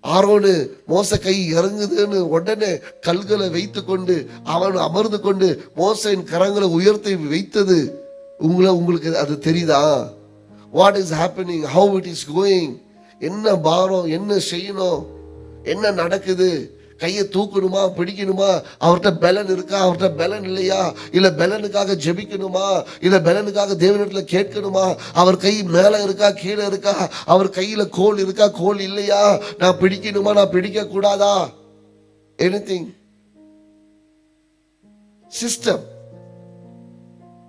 ஆரோனு மோச கை இறங்குதுன்னு உடனே கல்களை வைத்து கொண்டு அவன் அமர்ந்து கொண்டு மோசையின் கரங்களை உயர்த்தி வைத்தது உங்களுக்கு அது தெரியுதா? What is happening, how it is going, என்ன பாரம், என்ன செய்யணும், என்ன நடக்குது, கையை தூக்கணுமா பிடிக்கணுமா, அவர்கிட்ட பலன் இருக்கா அவர்கிட்ட பலன் இல்லையா, இல்ல பலனுக்காக ஜெபிக்கணுமா, இல்ல பலனுக்காக தேவனிடத்துல கேட்கணுமா, அவர் கை மேல இருக்கா கீழே இருக்கா, அவர் கையில கோல் இருக்கா கோல் இல்லையா, நான் பிடிக்கணுமா நான் பிடிக்க கூடாதா, எனிதிங். சிஸ்டம்.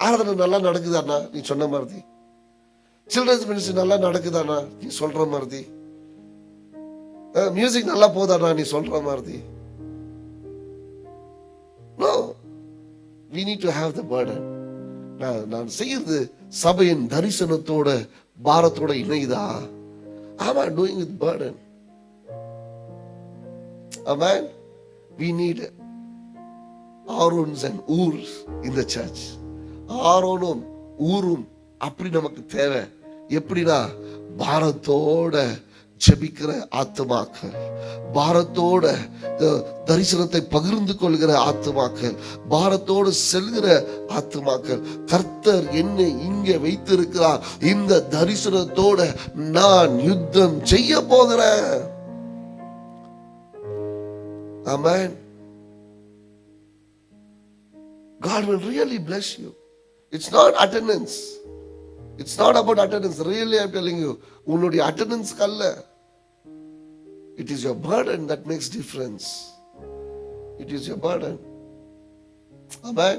ஆராதனை நல்லா நடக்குதாண்ணா நீ சொன்ன மாதிரி, சில்ட்ரன்ஸ் மினிஸ்ட்ரி நல்லா நடக்குதாண்ணா நீ சொல்ற மாதிரி, மியூசிக் நல்லா போதாண்ணா நீ சொல்ற மாதிரி. No, we need to have the burden. நான் செய்யறது சபையின் தரிசனத்தோட பாரத்தோட இணைதா? Am I doing with burden? Amen. We need Aarons and Urs in the church. ஆரோனும் ஊரும் அப்படி நமக்கு தேவை. எப்படின்னா பாரத்தோட ஜெபிக்கிற ஆத்துமாக்கள், பாரத்தோட தரிசனத்தை பகிர்ந்து கொள்கிற ஆத்துமாக்கள், பாரத்தோடு செல்கிற ஆத்துமாக்கள். கர்த்தர் என்னை இங்கே வைத்திருக்கிறார், இந்த தரிசனத்தோட நான் யுத்தம் செய்ய போகிறேன். Amen. God will really bless you. It's not attendance. It's not about attendance. Really, I'm telling you, உன்னுடைய attendance கல்ல. It is your burden that makes difference. It is your burden. Amen.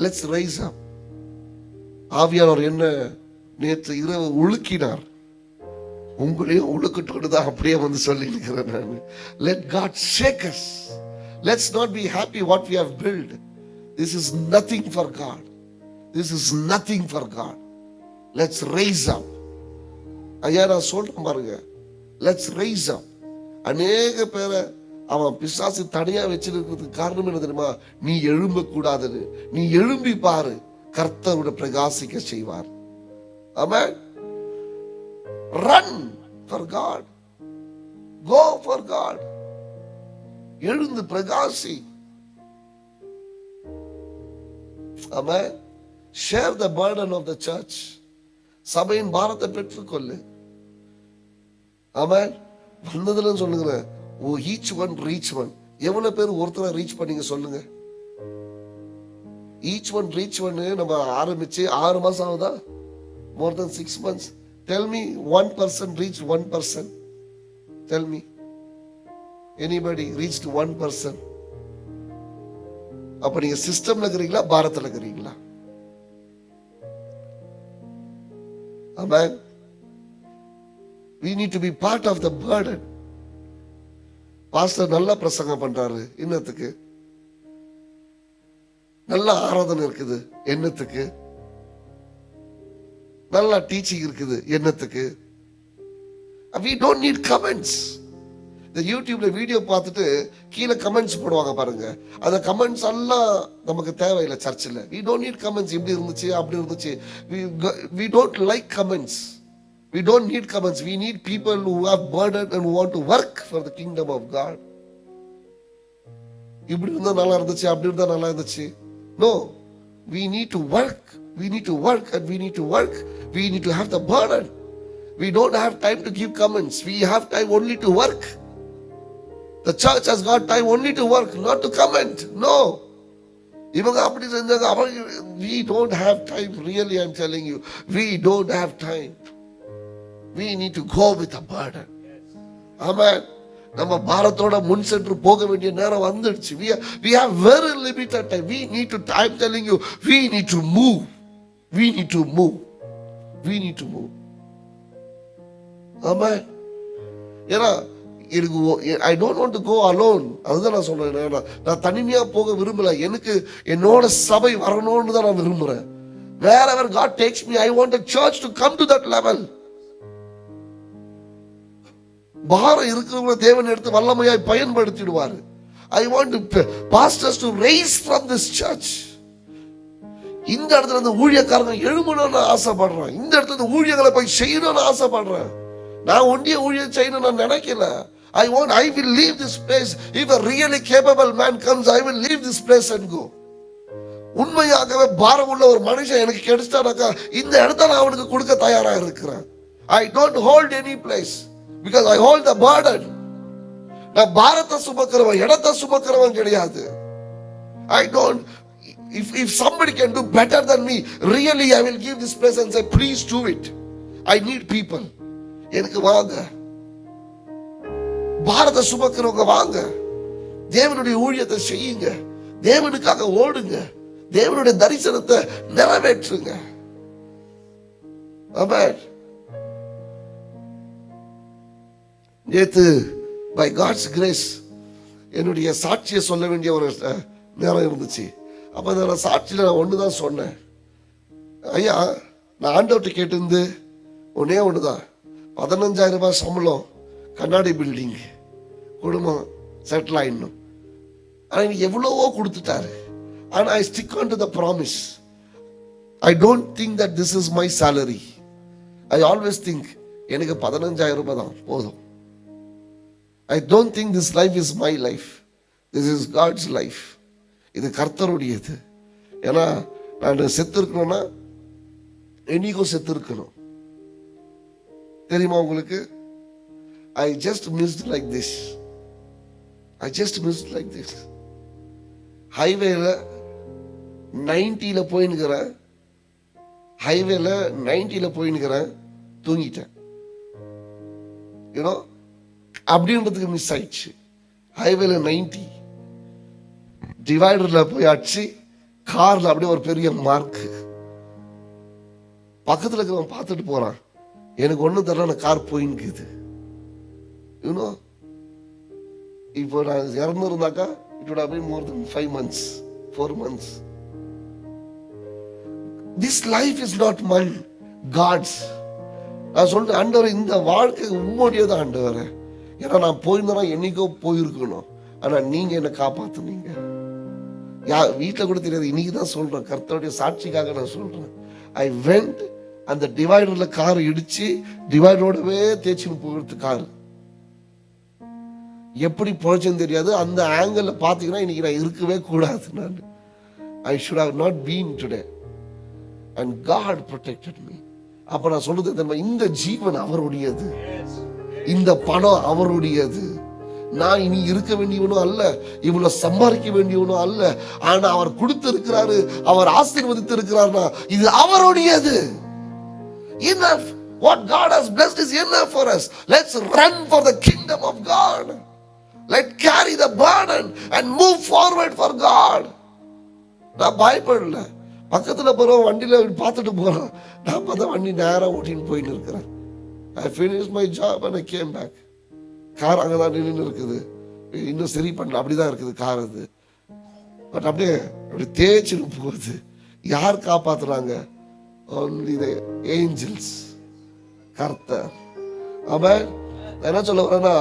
Let's raise up. ஆவியானவர் என்ன நேற்று இரவு உழுக்கினார், உங்களையும் உழுக்கிட்டு தான் அப்படியே வந்து சொல்லி இருக்கிறேன் நான். Let God shake us. Let's not be happy what we have built. This is nothing for God. This is nothing for God. Let's raise up. ஐயா நான் சொல்றேன் பாருங்க, let's raise up. அநேக பேரை அவன் பிசாசு தனியா வச்சிருக்கிறதுக்கு காரணம் என்ன தெரியுமா? நீ எழும்ப கூடாதுன்னு. நீ எழும்பி பாரு, கர்த்தரோட பிரகாசிக்க செய்வார். Amen. Run for God. Go for God. எழுந்து பிரகாசி. Amen. Share the burden of the church. சபையின் பாரத்தை பெற்றுக்கொள்ளு. Amen. வந்ததுல சொல்லுங்க, each one reach one. எவ்வளவு பேர் ஒருத்தரை ரீச் பண்ணீங்க சொல்லுங்க. each one reach one நம்ம ஆரம்பிச்சு 6 மாசம் ஆகுதா? more than 6 months. Tell me one person reached one person. Tell me. Anybody reached one person? அப்ப நீங்க சிஸ்டம்ல இருக்கிறீங்களா பாரத்துல இருக்கிறீங்களா? Amen. We need to be part of the burden. Pastor நல்லா பிரசங்கம் பண்றாரு, என்னத்துக்கு? நல்ல ஆராதனை இருக்குது, என்னத்துக்கு? நல்ல டீச்சிங் இருக்குது, என்னத்துக்கு? We don't need comments. இந்த யூடியூப்ல வீடியோ பார்த்துட்டு கீழே கமெண்ட்ஸ் போடுவாங்க பாருங்க, அந்த கமெண்ட்ஸ் எல்லாம் நமக்கு தேவையில்லை சர்ச்சில். we don't need comments. இப்படி இருந்துச்சு அப்படி இருந்துச்சு. we don't like comments. we don't need comments. we need people who have burden and who want to work for the kingdom of God. இப்படி இருந்தா நல்லா இருந்துச்சு அப்படி இருந்தா நல்லா இருந்துச்சு. no, we need to work. we need to work and we need to work. we need to have the burden. we don't have time to give comments. we have time only to work. The church has got time only to work, not to comment. No. இவங்க அப்படி செஞ்சாங்க, we don't have time. Really, I'm telling you, we don't have time. we need to go with a burden. Amen. நம்ம பாரத்தோட முன் சென்று போக வேண்டிய நேரம் வந்துடுச்சு. We have very limited time. We need to, I'm telling you, we need to move. We need to move. We need to move. Amen. ஏன்னா I don't want to go alone. அதுதான் நான் சொல்றேன். நான் தனிமையா போக விரும்பல. எனக்கு என்னோட சபை வரணும்னு தான் நான் விரும்புறேன். Wherever God takes me, I want the church to come to that level. பாரம் இருக்கிறவங்கள தேவன் எடுத்து வல்லமையாய் பயன்படுத்திடுவார். I want pastors to raise from this church. இந்த இடத்துல இந்த ஊழியக்காரங்க எழும்பணும்னு ஆசைப்படுறேன். இந்த இடத்துல இந்த ஊழியங்களை போய் செய்யணும்னு ஆசைப்படுறேன். நான் ஒண்டிய ஊழியம் செய்யணும் நான் நினைக்கல. I will leave this place. If a really capable man comes, I will leave this place and go. உண்மையாகவே பாரம் உள்ள ஒரு மனுஷன் எனக்கு கிடைச்சானாக்கா இந்த இடத்த நான் அவனுக்கு கொடுக்க தயாரா இருக்கிறேன். I don't hold any place because I hold the burden. நான் பாரத்தை சுமக்கிறவன் இடத்தை சுமக்கிறவன் கிடையாது. I don't. If somebody can do better than me, really I will give this place and say, please do it. I need people. எனக்கு வாங்க, பாரத சுமக்கிறவங்க வாங்க, தேவனுடைய ஊழியத்தை செய்யுங்க, தேவனுக்காக ஓடுங்க, தேவனுடைய தரிசனத்தை நிறைவேற்றுங்க. ஆமென். நேத்து பை காட்ஸ் கிரேஸ் என்னுடைய சாட்சியை சொல்ல வேண்டிய ஒரு நேரம் இருந்துச்சு. அப்ப நான் சாட்சியில நான் ஒண்ணுதான் சொன்னேன். ஐயா, நான் ஆண்டவர்கிட்ட கேட்டிருந்து ஒன்னே ஒண்ணுதான், 15,000 ரூபாய் சம்பளம், கண்ணாடி பில்டிங், குடும்பம் செட்டில் ஆயிடணும். ஆனா எனக்கு எவ்வளவோ கொடுத்துட்டாரு. ஆனா I stick on to the promise. I don't think that this is my salary. I always think எனக்கு 15,000 ரூபாய் தான் போதும். I don't think this life is my life. This is God's life. இது கர்த்தருடையது. ஏன்னா நான் செத்து இருக்கணும்னா என்னைக்கும் செத்து இருக்கணும். தெரியுமா உங்களுக்கு? I just missed like this. I just missed like this. ஹைவேல 90ல போயின்னுக்கிறேன். ஹைவேல 90ல போயின்னுக்கிறேன், தூங்கிட்டேன். யூனோ அப்படின்றதுக்கு மிஸ் ஆயிடுச்சு. ஹைவேல 90, டிவைடர்ல போய் அடிச்சு கார்ல அப்படியே ஒரு பெரிய மார்க். பக்கத்துல இருக்கிறவன் பார்த்துட்டு போறான். எனக்கு ஒன்றும் தெரியல, கார் போயின்னுக்குது. யூனோ இப்போ நான் இறந்துருந்தாக்கா it would have been more than 5 months, 4 months. This life is not mine, God's. நான் சொல்றேன், ஆண்டவரே இந்த வாழ்க்கை உம்முடையது ஆண்டவரே. ஏன்னா நான் போயிருந்தேன்னா என்னைக்கோ போயிருக்கணும். ஆனா நீங்க என்ன காப்பாத்துனீங்க. வீட்டில் கூட தெரியாது. இன்னைக்கு தான் சொல்றேன், கர்த்தருடைய சாட்சிக்காக நான் சொல்றேன். ஐ வெண்ட், அந்த டிவைடர்ல கார் இடிச்சு டிவைடரோடவே தேய்ச்சின்னு போகிறது கார். எப்படி பொழைச்சேன்னு தெரியாது. அந்த ஆங்கிள் பாத்தீங்கன்னா இன்னைக்கு நான் இருக்கவே கூடாது. நான் I should have not been today and God protected me. அப்ப நான் சொல்றது தெரியுமா, இந்த ஜீவன் அவருடையது, இந்த பணம் அவருடையது. நான் இனி இருக்க வேண்டியவனும் அல்ல, இவ்வளவு சம்பாதிக்க வேண்டியவனும் அல்ல. ஆனா அவர் கொடுத்திருக்கிறாரு, அவர் ஆசீர்வதித்து இருக்கிறார்னா இது அவருடையது. Enough. What God has blessed is enough for us. Let's run for the kingdom of God. Let's carry the burden and move forward for God. நான் பயப்படல. பக்கத்துல போறோம், வண்டியில பார்த்துட்டு போறோம். நான் பார்த்தா வண்டி நேரம் ஓட்டின்னு போயின்னு இருக்கிறேன். I finished my job and I came back. Car அங்கதான் நின்று இருக்குது, இன்னும் சரி பண்ணல, அப்படிதான் இருக்குது கார். அது பட் அப்படியே தேய்ச்சின்னு போகுது. யார் காப்பாத்துறாங்க? Only the angels. கர்த்தர். ஆமென். என்ன சொல்ல வரேன்னா,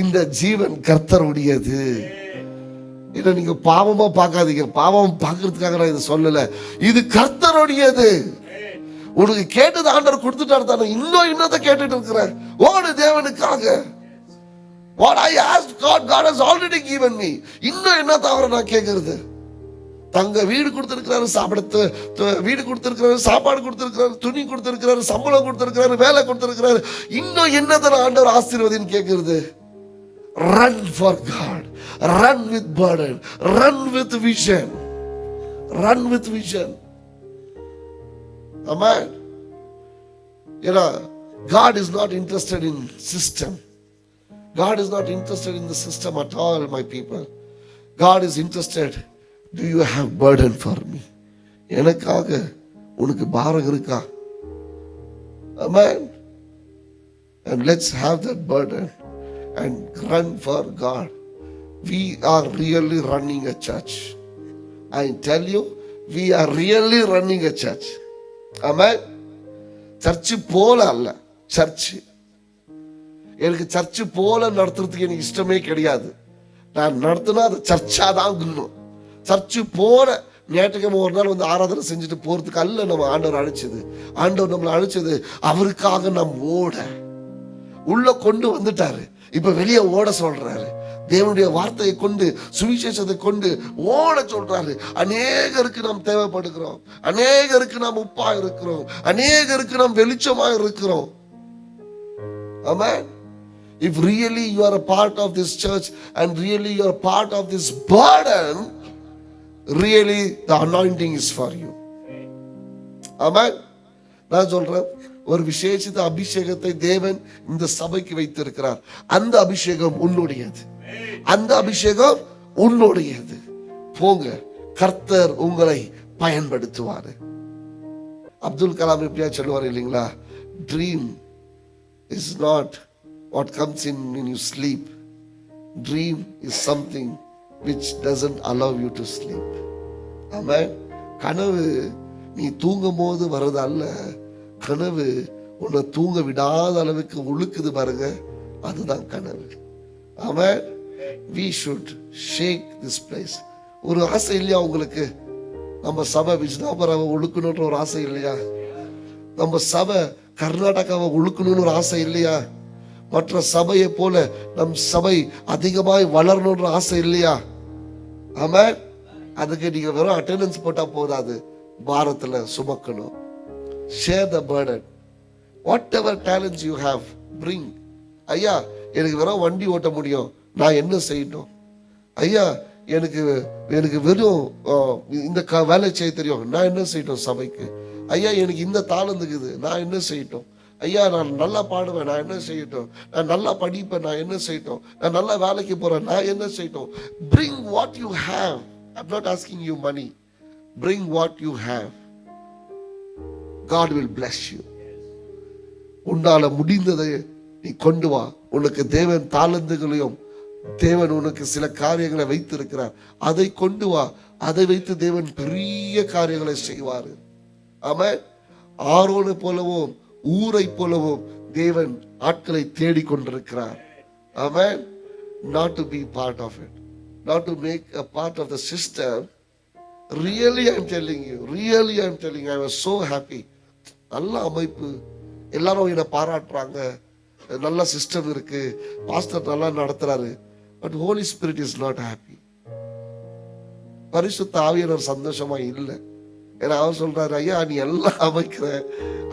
இந்த ஜீவன் கர்த்தருடையது. இதை நீங்க பாவமா பார்க்காதீங்க. பாவம் பார்க்கறதுக்காக நான் இதை சொல்லல. இது கர்த்தருடையது. உனக்கு கேட்டது ஆண்டவர் கொடுத்துட்டாரு தானே, இன்னொருத்த கேட்டுட்டு இருக்கிறேன். ஓடு தேவனுக்காக. What I asked God, God has already given me. இன்னும் என்ன தவிர நான் கேட்கறது? தங்க வீடு கொடுத்திருக்கிறாரு, வீடு கொடுத்திருக்கிறாரு, சாப்பாடு கொடுத்திருக்கிறாரு, துணி கொடுத்திருக்கிறாரு, சம்பளம் கொடுத்திருக்கிறாரு, வேலை கொடுத்திருக்கிறாரு. இன்னும் என்னதான் ஆண்டவர் ஆசீர்வதின்னு கேட்கிறது? Run for God, run with burden, run with vision, run with vision. Amen. ஏன்னா God is not interested in system. God is not interested in the system at all, my people. God is interested, do you have burden for me? எனக்காக உனக்கு பாரம் இருக்கா? Amen. And let's have that burden and run for God. We are really running a church. I tell you, we are really running a church. Amen. Church போல அல்ல, church. எனக்கு church போல நடத்துறதுக்கு எனக்கு இஷ்டமே கிடையாது. நான் நடத்தினா அது சர்ச்சா தான் இருக்கணும். சர்ச்சு போல ஞாயிற்றுக்கிழமை ஒரு நாள் வந்து ஆராதனை செஞ்சுட்டு போறதுக்கு அல்ல நம்ம ஆண்டவர் அழைச்சது. ஆண்டவர் நம்மளை அழைச்சது அவருக்காக நாம் ஓட. உள்ள கொண்டு வந்துட்டாரு, இப்ப வெளியே ஓட சொல்றாரு. தேவனுடைய வார்த்தையை கொண்டு, சுவிசேஷத்தை கொண்டு ஓட சொல்றாரு. அநேகருக்கு நாம் தேவைப்படுகிறோம், அநேகருக்கு நாம் உப்பா இருக்கிறோம், அநேகருக்கு நாம் வெளிச்சமா இருக்கிறோம். Amen. If really you are a part of this church and really you are part of this burden, really the anointing is for you. Amen. நான் சொல்றேன், ஒரு விசேஷித்த அபிஷேகத்தை தேவன் இந்த சபைக்கு வைத்திருக்கிறார். அந்த அபிஷேகம் உன்னுடையது, அந்த அபிஷேகம் உன்னுடையது. போங்க, கர்த்தர் உங்களை பயன்படுத்துவார். அப்துல் கலாம் எப்படியா சொல்லுவார் இல்லைங்களா, dream is not what comes in when you sleep. Dream is something which doesn't allow you to sleep. Amen. கனவு நீ தூங்கும் போது வர்றது அல்ல, கனவு உன்னை தூங்க விடாத அளவுக்கு உழுக்குது பாருங்க, அதுதான் கனவு. Amen. We should shake this place. ஒரு ஆசை இல்லையா உங்களுக்கு? நம்ம சபை விஜயபுரம் உழுக்கணுன்ற ஒரு ஆசை இல்லையா? நம்ம சபை கர்நாடகாவை உழுக்கணும்னு ஒரு ஆசை இல்லையா? மற்ற சபையை போல நம் சபை அதிகமாய் வளரணும்ன்ற ஆசை இல்லையா? ஆமென். அதுக்கு நீங்க வெறும் அட்டெண்டன்ஸ் போட்டா போதாது, பாரத்துல சுமக்கணும். Share the burden. Whatever talents you have, bring. ஐயா, எனக்கு வெறும் வண்டி ஓட்ட முடியும், நான் என்ன செய்யணும்? ஐயா, எனக்கு வெறும் இந்த வேலை செய்ய தெரியும், நான் என்ன செய்யணும் சபைக்கு? ஐயா, எனக்கு இந்த தாளந்துக்குது, நான் என்ன செய்யட்டும்? ஐயா, நான் நல்லா பாடுவேன், நான் என்ன செய்யட்டும்? நான் நல்லா படிப்பேன், நான் என்ன செய்யட்டும்? நான் நல்லா வேலைக்கு போறேன், நான் என்ன செய்யட்டும்? Bring what you have. I'm not asking you money. Bring what you have. God will bless you. உன்னால முடிந்ததை நீ கொண்டு வா. உனக்கு தேவன் தாளந்துகளையும் தேவன் உனக்கு சில காரியங்களை வைத்திருக்கிறார், அதை கொண்டு வா. அதை வைத்து தேவன் பெரிய காரியங்களை செய்வார். ஆமென். ஆரோனை போலவும் ஊரை போலவும் தேவன் ஆட்களை தேடிக்கொண்டிருக்கிறார். ஆமென். Not to be part of it, not to make a part of the system. Really I'm telling you, I was so happy. நல்ல அமைப்பு, எல்லாரும் என்னை பாராட்டுறாங்க, நல்ல சிஸ்டம் இருக்கு, பாஸ்டர் நல்லா நடத்துறாரு. But holy spirit is not happy. பரிசுத்த ஆவியானவர் சந்தோஷமா இல்லை. ஏன்னா அவர் சொல்றாரு, ஐயா நீ எல்லாம் அமைக்கிற,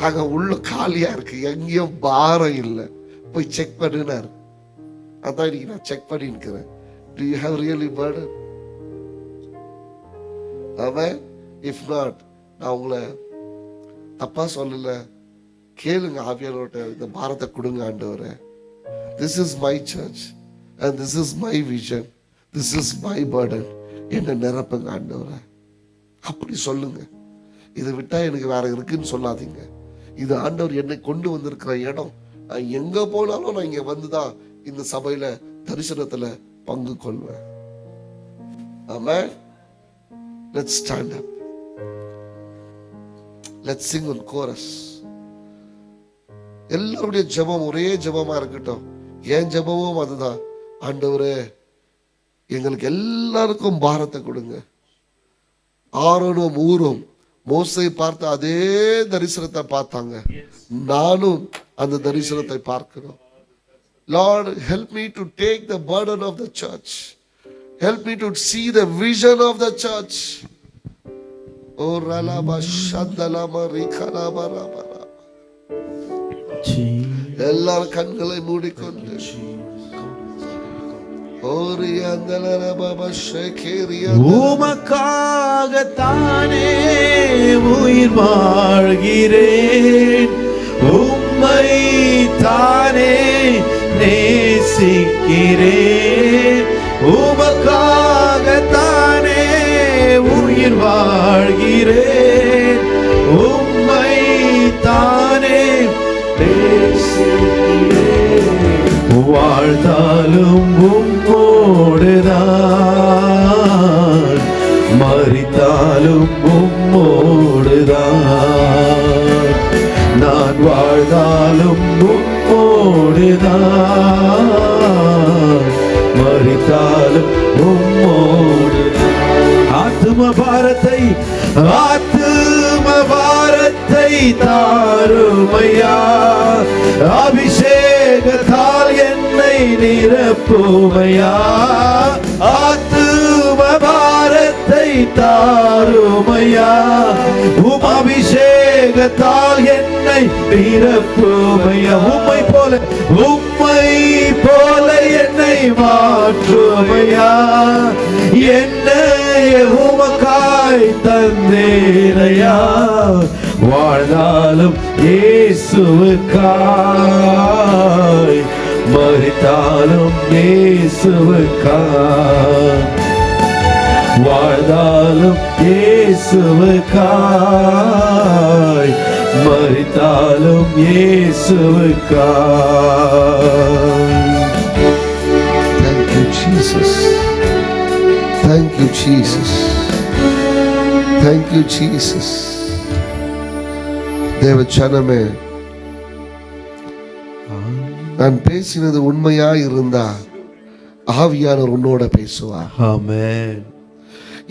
அங்க உள்ள காலியா இருக்கு, எங்கேயும் பாரம் இல்லை, போய் செக் பண்ணினார். அதான் இன்னைக்கு நான் செக் பண்ணி இருக்கிறேன். Do you have really burden? Amen. If not, நான் உங்களை தப்பா சொல்லல, கேளுங்க ஆவியானவர்கிட்ட, இந்த பாரத்தை கொடுங்க ஆண்டவரே. This is my church and this is my vision, this is my burden. என்ன நிரப்புங்க ஆண்டவரே, அப்படி சொல்லுங்க. இதை விட்டா எனக்கு வேற இருக்குன்னு சொல்லாதீங்க. இது ஆண்டவர் என்னை கொண்டு வந்திருக்கிற இடம். நான் எங்க போனாலும் நான் இங்க வந்துதான் இந்த சபையில தரிசனத்துல பங்கு கொள்வேன். Amen. Let's stand up. Let's sing on chorus. எல்லாருடைய ஜெபம் ஒரே ஜெபமா இருக்கட்டும். ஏன் ஜெபமும் அதுதான், ஆண்டவரே எங்களுக்கு எல்லாருக்கும் பாரத்தை கொடுங்க. ஆரோனும் ஊரும் மோசை பார்த்த அதே தரிசனத்தை பார்த்தாங்க, நானும் அந்த தரிசனத்தை பார்க்கிறோம். Lord, help me to take the burden of the church. Help me to see the vision of the church. Oh ralaba shandalama rikalaba raba. எல்லாரும் கண்களை மூடிக்கொண்டு உமக்காகத்தானே உயிர் வாழ்கிறேன், உம்மை வாழ்கிறேன், உமக்காகத்தானே உயிர் வாழ்கிறேன், உம்மை தானே நேசிக்கிறேன். வாழ்ந்தாலும் உம்மோடுதான், மரித்தாலும் உம்மோடுதான். நான் வாழ்ந்தாலும் உம்மோடுதான், மரித்தாலும் உம்மோடுதான். ஆத்தும பாரத்தை தாருமையா, அபிஷேகத்தால் என்னை நிரப்புமையா. ஆத்தும பாரத்தை தாருமையா, அபிஷேகத்தால் என்னை நிரப்புமையா. உம்மை போல என்னை மாற்றுமையா. என்னை உமக்காய் தந்தேனையா, வாழ்ந்தாலும் இயேசுவுக்காய், மரித்தாலும் இயேசுவுக்காய். வாழ்ந்தாலும் இயேசுவுக்காய், மரித்தாலும் இயேசுவுக்காய். Thank you, Jesus. Thank you, Jesus. Thank you, Jesus. தேவ ஜனமே, நான் பேசினது உண்மையா இருந்தா ஆவியானவர் உன்னோட பேசுவார். ஆமென்.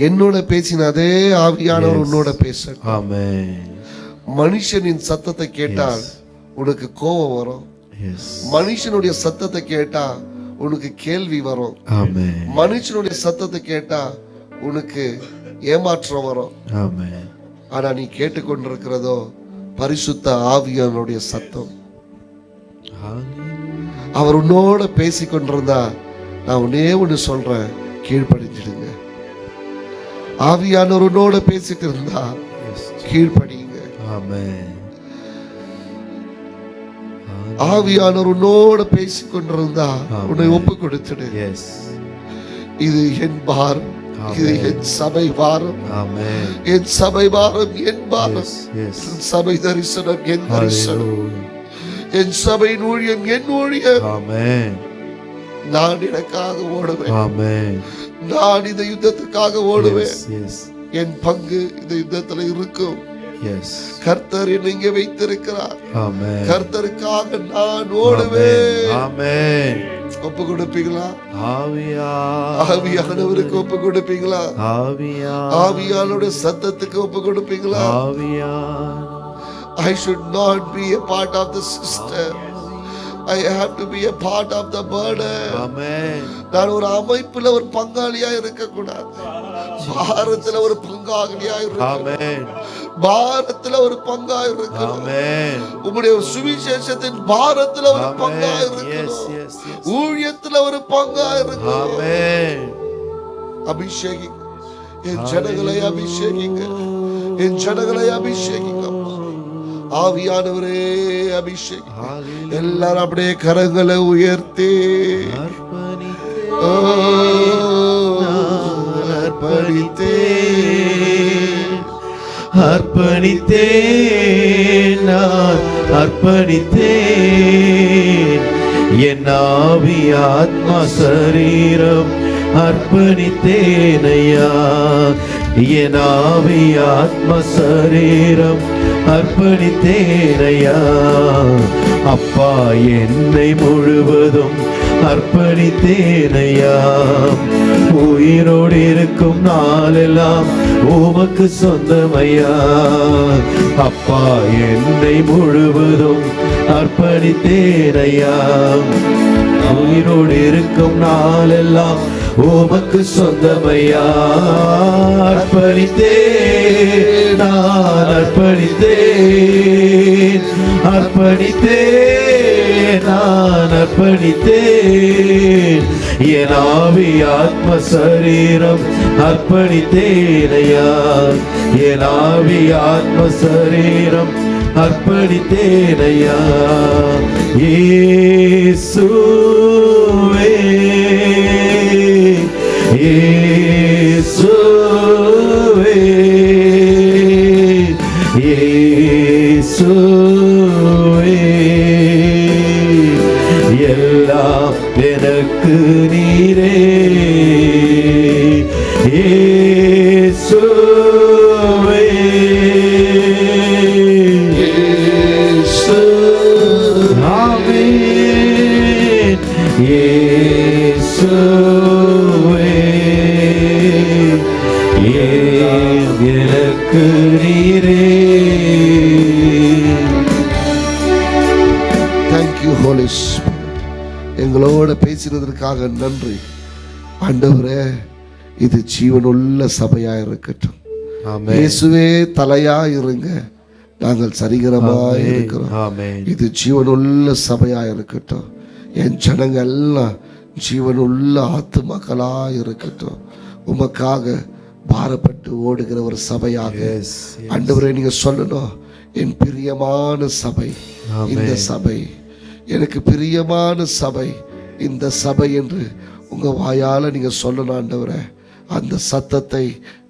என்னோட பேசின அதே ஆவியானவர் உன்னோட பேச. ஆமென். மனுஷனின் சத்தத்தை கேட்டால் உனக்கு கோபம் வரும். மனுஷனுடைய சத்தத்தை கேட்டா உனக்கு கேள்வி வரும். ஆமென். மனுஷனுடைய சத்தத்தை கேட்டா உனக்கு ஏமாற்றம் வரும். ஆமென். ஆனா நீ கேட்டுக்கொண்டிருக்கிறதோ பரிசுத்த ஆவியானுடைய சத்தம். அவர் உன்னோட பேசிக்கொண்டிருந்தா நான் ஒன்னே ஒன்று சொல்றேன், கீழ்ப்படிஞ்சிடுங்க. ஆவியானவர் உன்னோட பேசிட்டு இருந்தா கீழ்ப்படிங்க. ஆமென். ஆவியானவர் உன்னோட பேசிக்கொண்டிருந்தா உன்னை ஒப்பு கொடுத்துடு. இது என் பாரம், இது என் சபை பாரம். என் சபை பாரம் என் பாரம். சபை தரிசனம் என் தரிசனம். என் சபையின் ஊழியம் என் ஊழியம். நான் எனக்காக ஓடுவேன். நான் இந்த யுத்தத்துக்காக ஓடுவேன். என் பங்கு இந்த யுத்தத்துல இருக்கும். கர்த்தர் என்னை இங்கே வைத்திருக்கிறார். கர்த்தருக்காக நான் ஓடுவேன். ஒப்பு கொடுப்பீங்களா? ஆவியானவருக்கு ஒப்பு கொடுப்பீங்களா? ஆவியானோட சத்தத்துக்கு ஒப்பு கொடுப்பீங்களா? I should not be a part of the system. I have to be a part of the burden. நான் ஒரு அமைப்புல ஒரு பங்காளியா இருக்க கூடாது. பாரத்துல ஒரு பங்காளியா இருக்கணும். பாரத்துல ஒரு பங்கா இருக்கணும். உம்முடைய சுவிசேஷத்தின் பாரத்துல ஒரு பங்கா இருக்கணும். ஊழியத்துல ஒரு பங்கா இருக்கணும். அபிஷேகிங்க என் ஜனங்களை, அபிஷேகிங்க என் ஜனங்களை, அபிஷேகிங்க. ஆவியானவரே அபிஷேகம். எல்லாரும் அப்படியே கரங்களை உயர்த்தி அர்ப்பணித்தேன், நான் அர்ப்பணித்தேன். என் ஆவி ஆத்மா சரீரம் அர்ப்பணித்தேனையா. என் ஆவி ஆத்ம சரீரம் அர்ப்பணித்தேனையா. அப்பா என்னை முழுவதும் அர்ப்பணித்தேனையா. உயிரோடு இருக்கும் நாளெல்லாம் உமக்கு சொந்தமையா. அப்பா என்னை முழுவதும் அர்ப்பணித்தேனையா. உயிரோடு இருக்கும் நாளெல்லாம் உமக்கு சொந்தமையா. அர்ப்பணித்தேன், நான் அர்ப்பணித்தேன். அர்ப்பணித்தேன், நான் அர்ப்பணித்தேன். என் ஆவி ஆத்ம சரீரம் அர்ப்பணித்தேனையா. என் ஆவி ஆத்ம சரீரம் அர்ப்பணித்தேனையா. இயேசுவே இயேசுவே இயேசுவே எல்லாம் எனக்கு நீரே இயேசுவே ஆமென் இயேசுவே எனக்கு நீரே. Thank you holy spirit. எங்களோட பேசினதற்காக நன்றி ஆண்டவரே. இது ஜீவனுள்ள சபையா இருக்கட்டும். இயேசுவே தலையா இருங்க, நாங்கள் சரிகரமாய் இருக்கிறோம். இது ஜீவனுள்ள சபையா இருக்கட்டும். என் ஜனங்க எல்லாம் ஜீவனுள்ள ஆத்துமக்களா இருக்கட்டும். உமக்காக பாரப்பட்டு ஓடுகிற ஒரு சபையாக ஆண்டவரே நீங்க சொல்லணும், என் பிரியமான சபை இந்த சபை, எனக்கு பிரியமான சபை இந்த சபை என்று உங்க வாயால நீங்க சொல்லணும் ஆண்டவரே. அந்த சத்தத்தை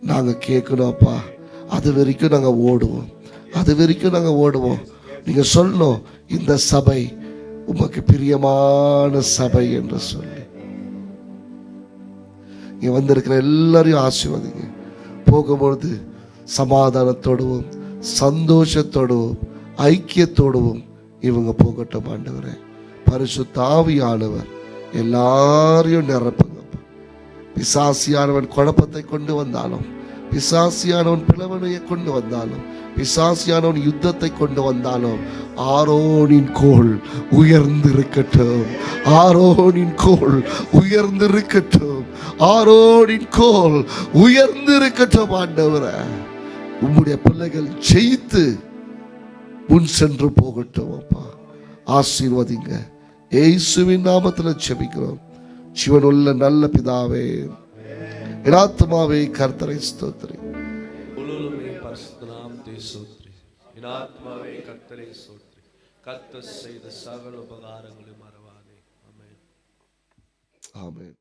நாங்க கேட்கணும் அப்பா. அது வரைக்கும் நாங்க ஓடுவோம், அது வரைக்கும் நாங்க ஓடுவோம். நீங்க சொல்லணும், இந்த சபை உமக்கு பிரியமான சபை என்று சொல்லி. இங்க வந்திருக்கிற எல்லாரையும் ஆசீர்வதிங்க. போகும்பொழுது சமாதானத்தோடவும் சந்தோஷத்தோடவும் ஐக்கியத்தோடவும் இவங்க போகட்டும் ஆண்டவரே. பரிசுத்த ஆவியானவர் எல்லாரையும் நிரப்புங்க. பிசாசியானவன் குழப்பத்தை கொண்டு வந்தாலும், பிசாசியானவன் பிளவனையை கொண்டு வந்தாலும், பிசாசியானவன் யுத்தத்தை கொண்டு வந்தாலும், ஆரோனின் கோல் உயர்ந்திருக்கட்டும், ஆரோனின் கோல் உயர்ந்திருக்கட்டும், ஆரோனின் கோல் உயர்ந்திருக்கட்டும். ஆண்டவரே உம்முடைய பிள்ளைகள் ஜெயித்து முன் சென்று போகட்டும் அப்பா. ஆசீர்வதிங்க. இயேசுவின் நாமத்தில் ஜெபிக்கிறோம் ஜீவனுள்ள நல்ல பிதாவே. என் ஆத்துமாவே கர்த்தரை ஸ்தோத்திரி. என் ஆத்மாவே கர்த்தரை ஸ்தோத்திரி. கர்த்தர் செய்த சகல உபகாரங்களை மறவாதே. ஆமென். ஆமென்.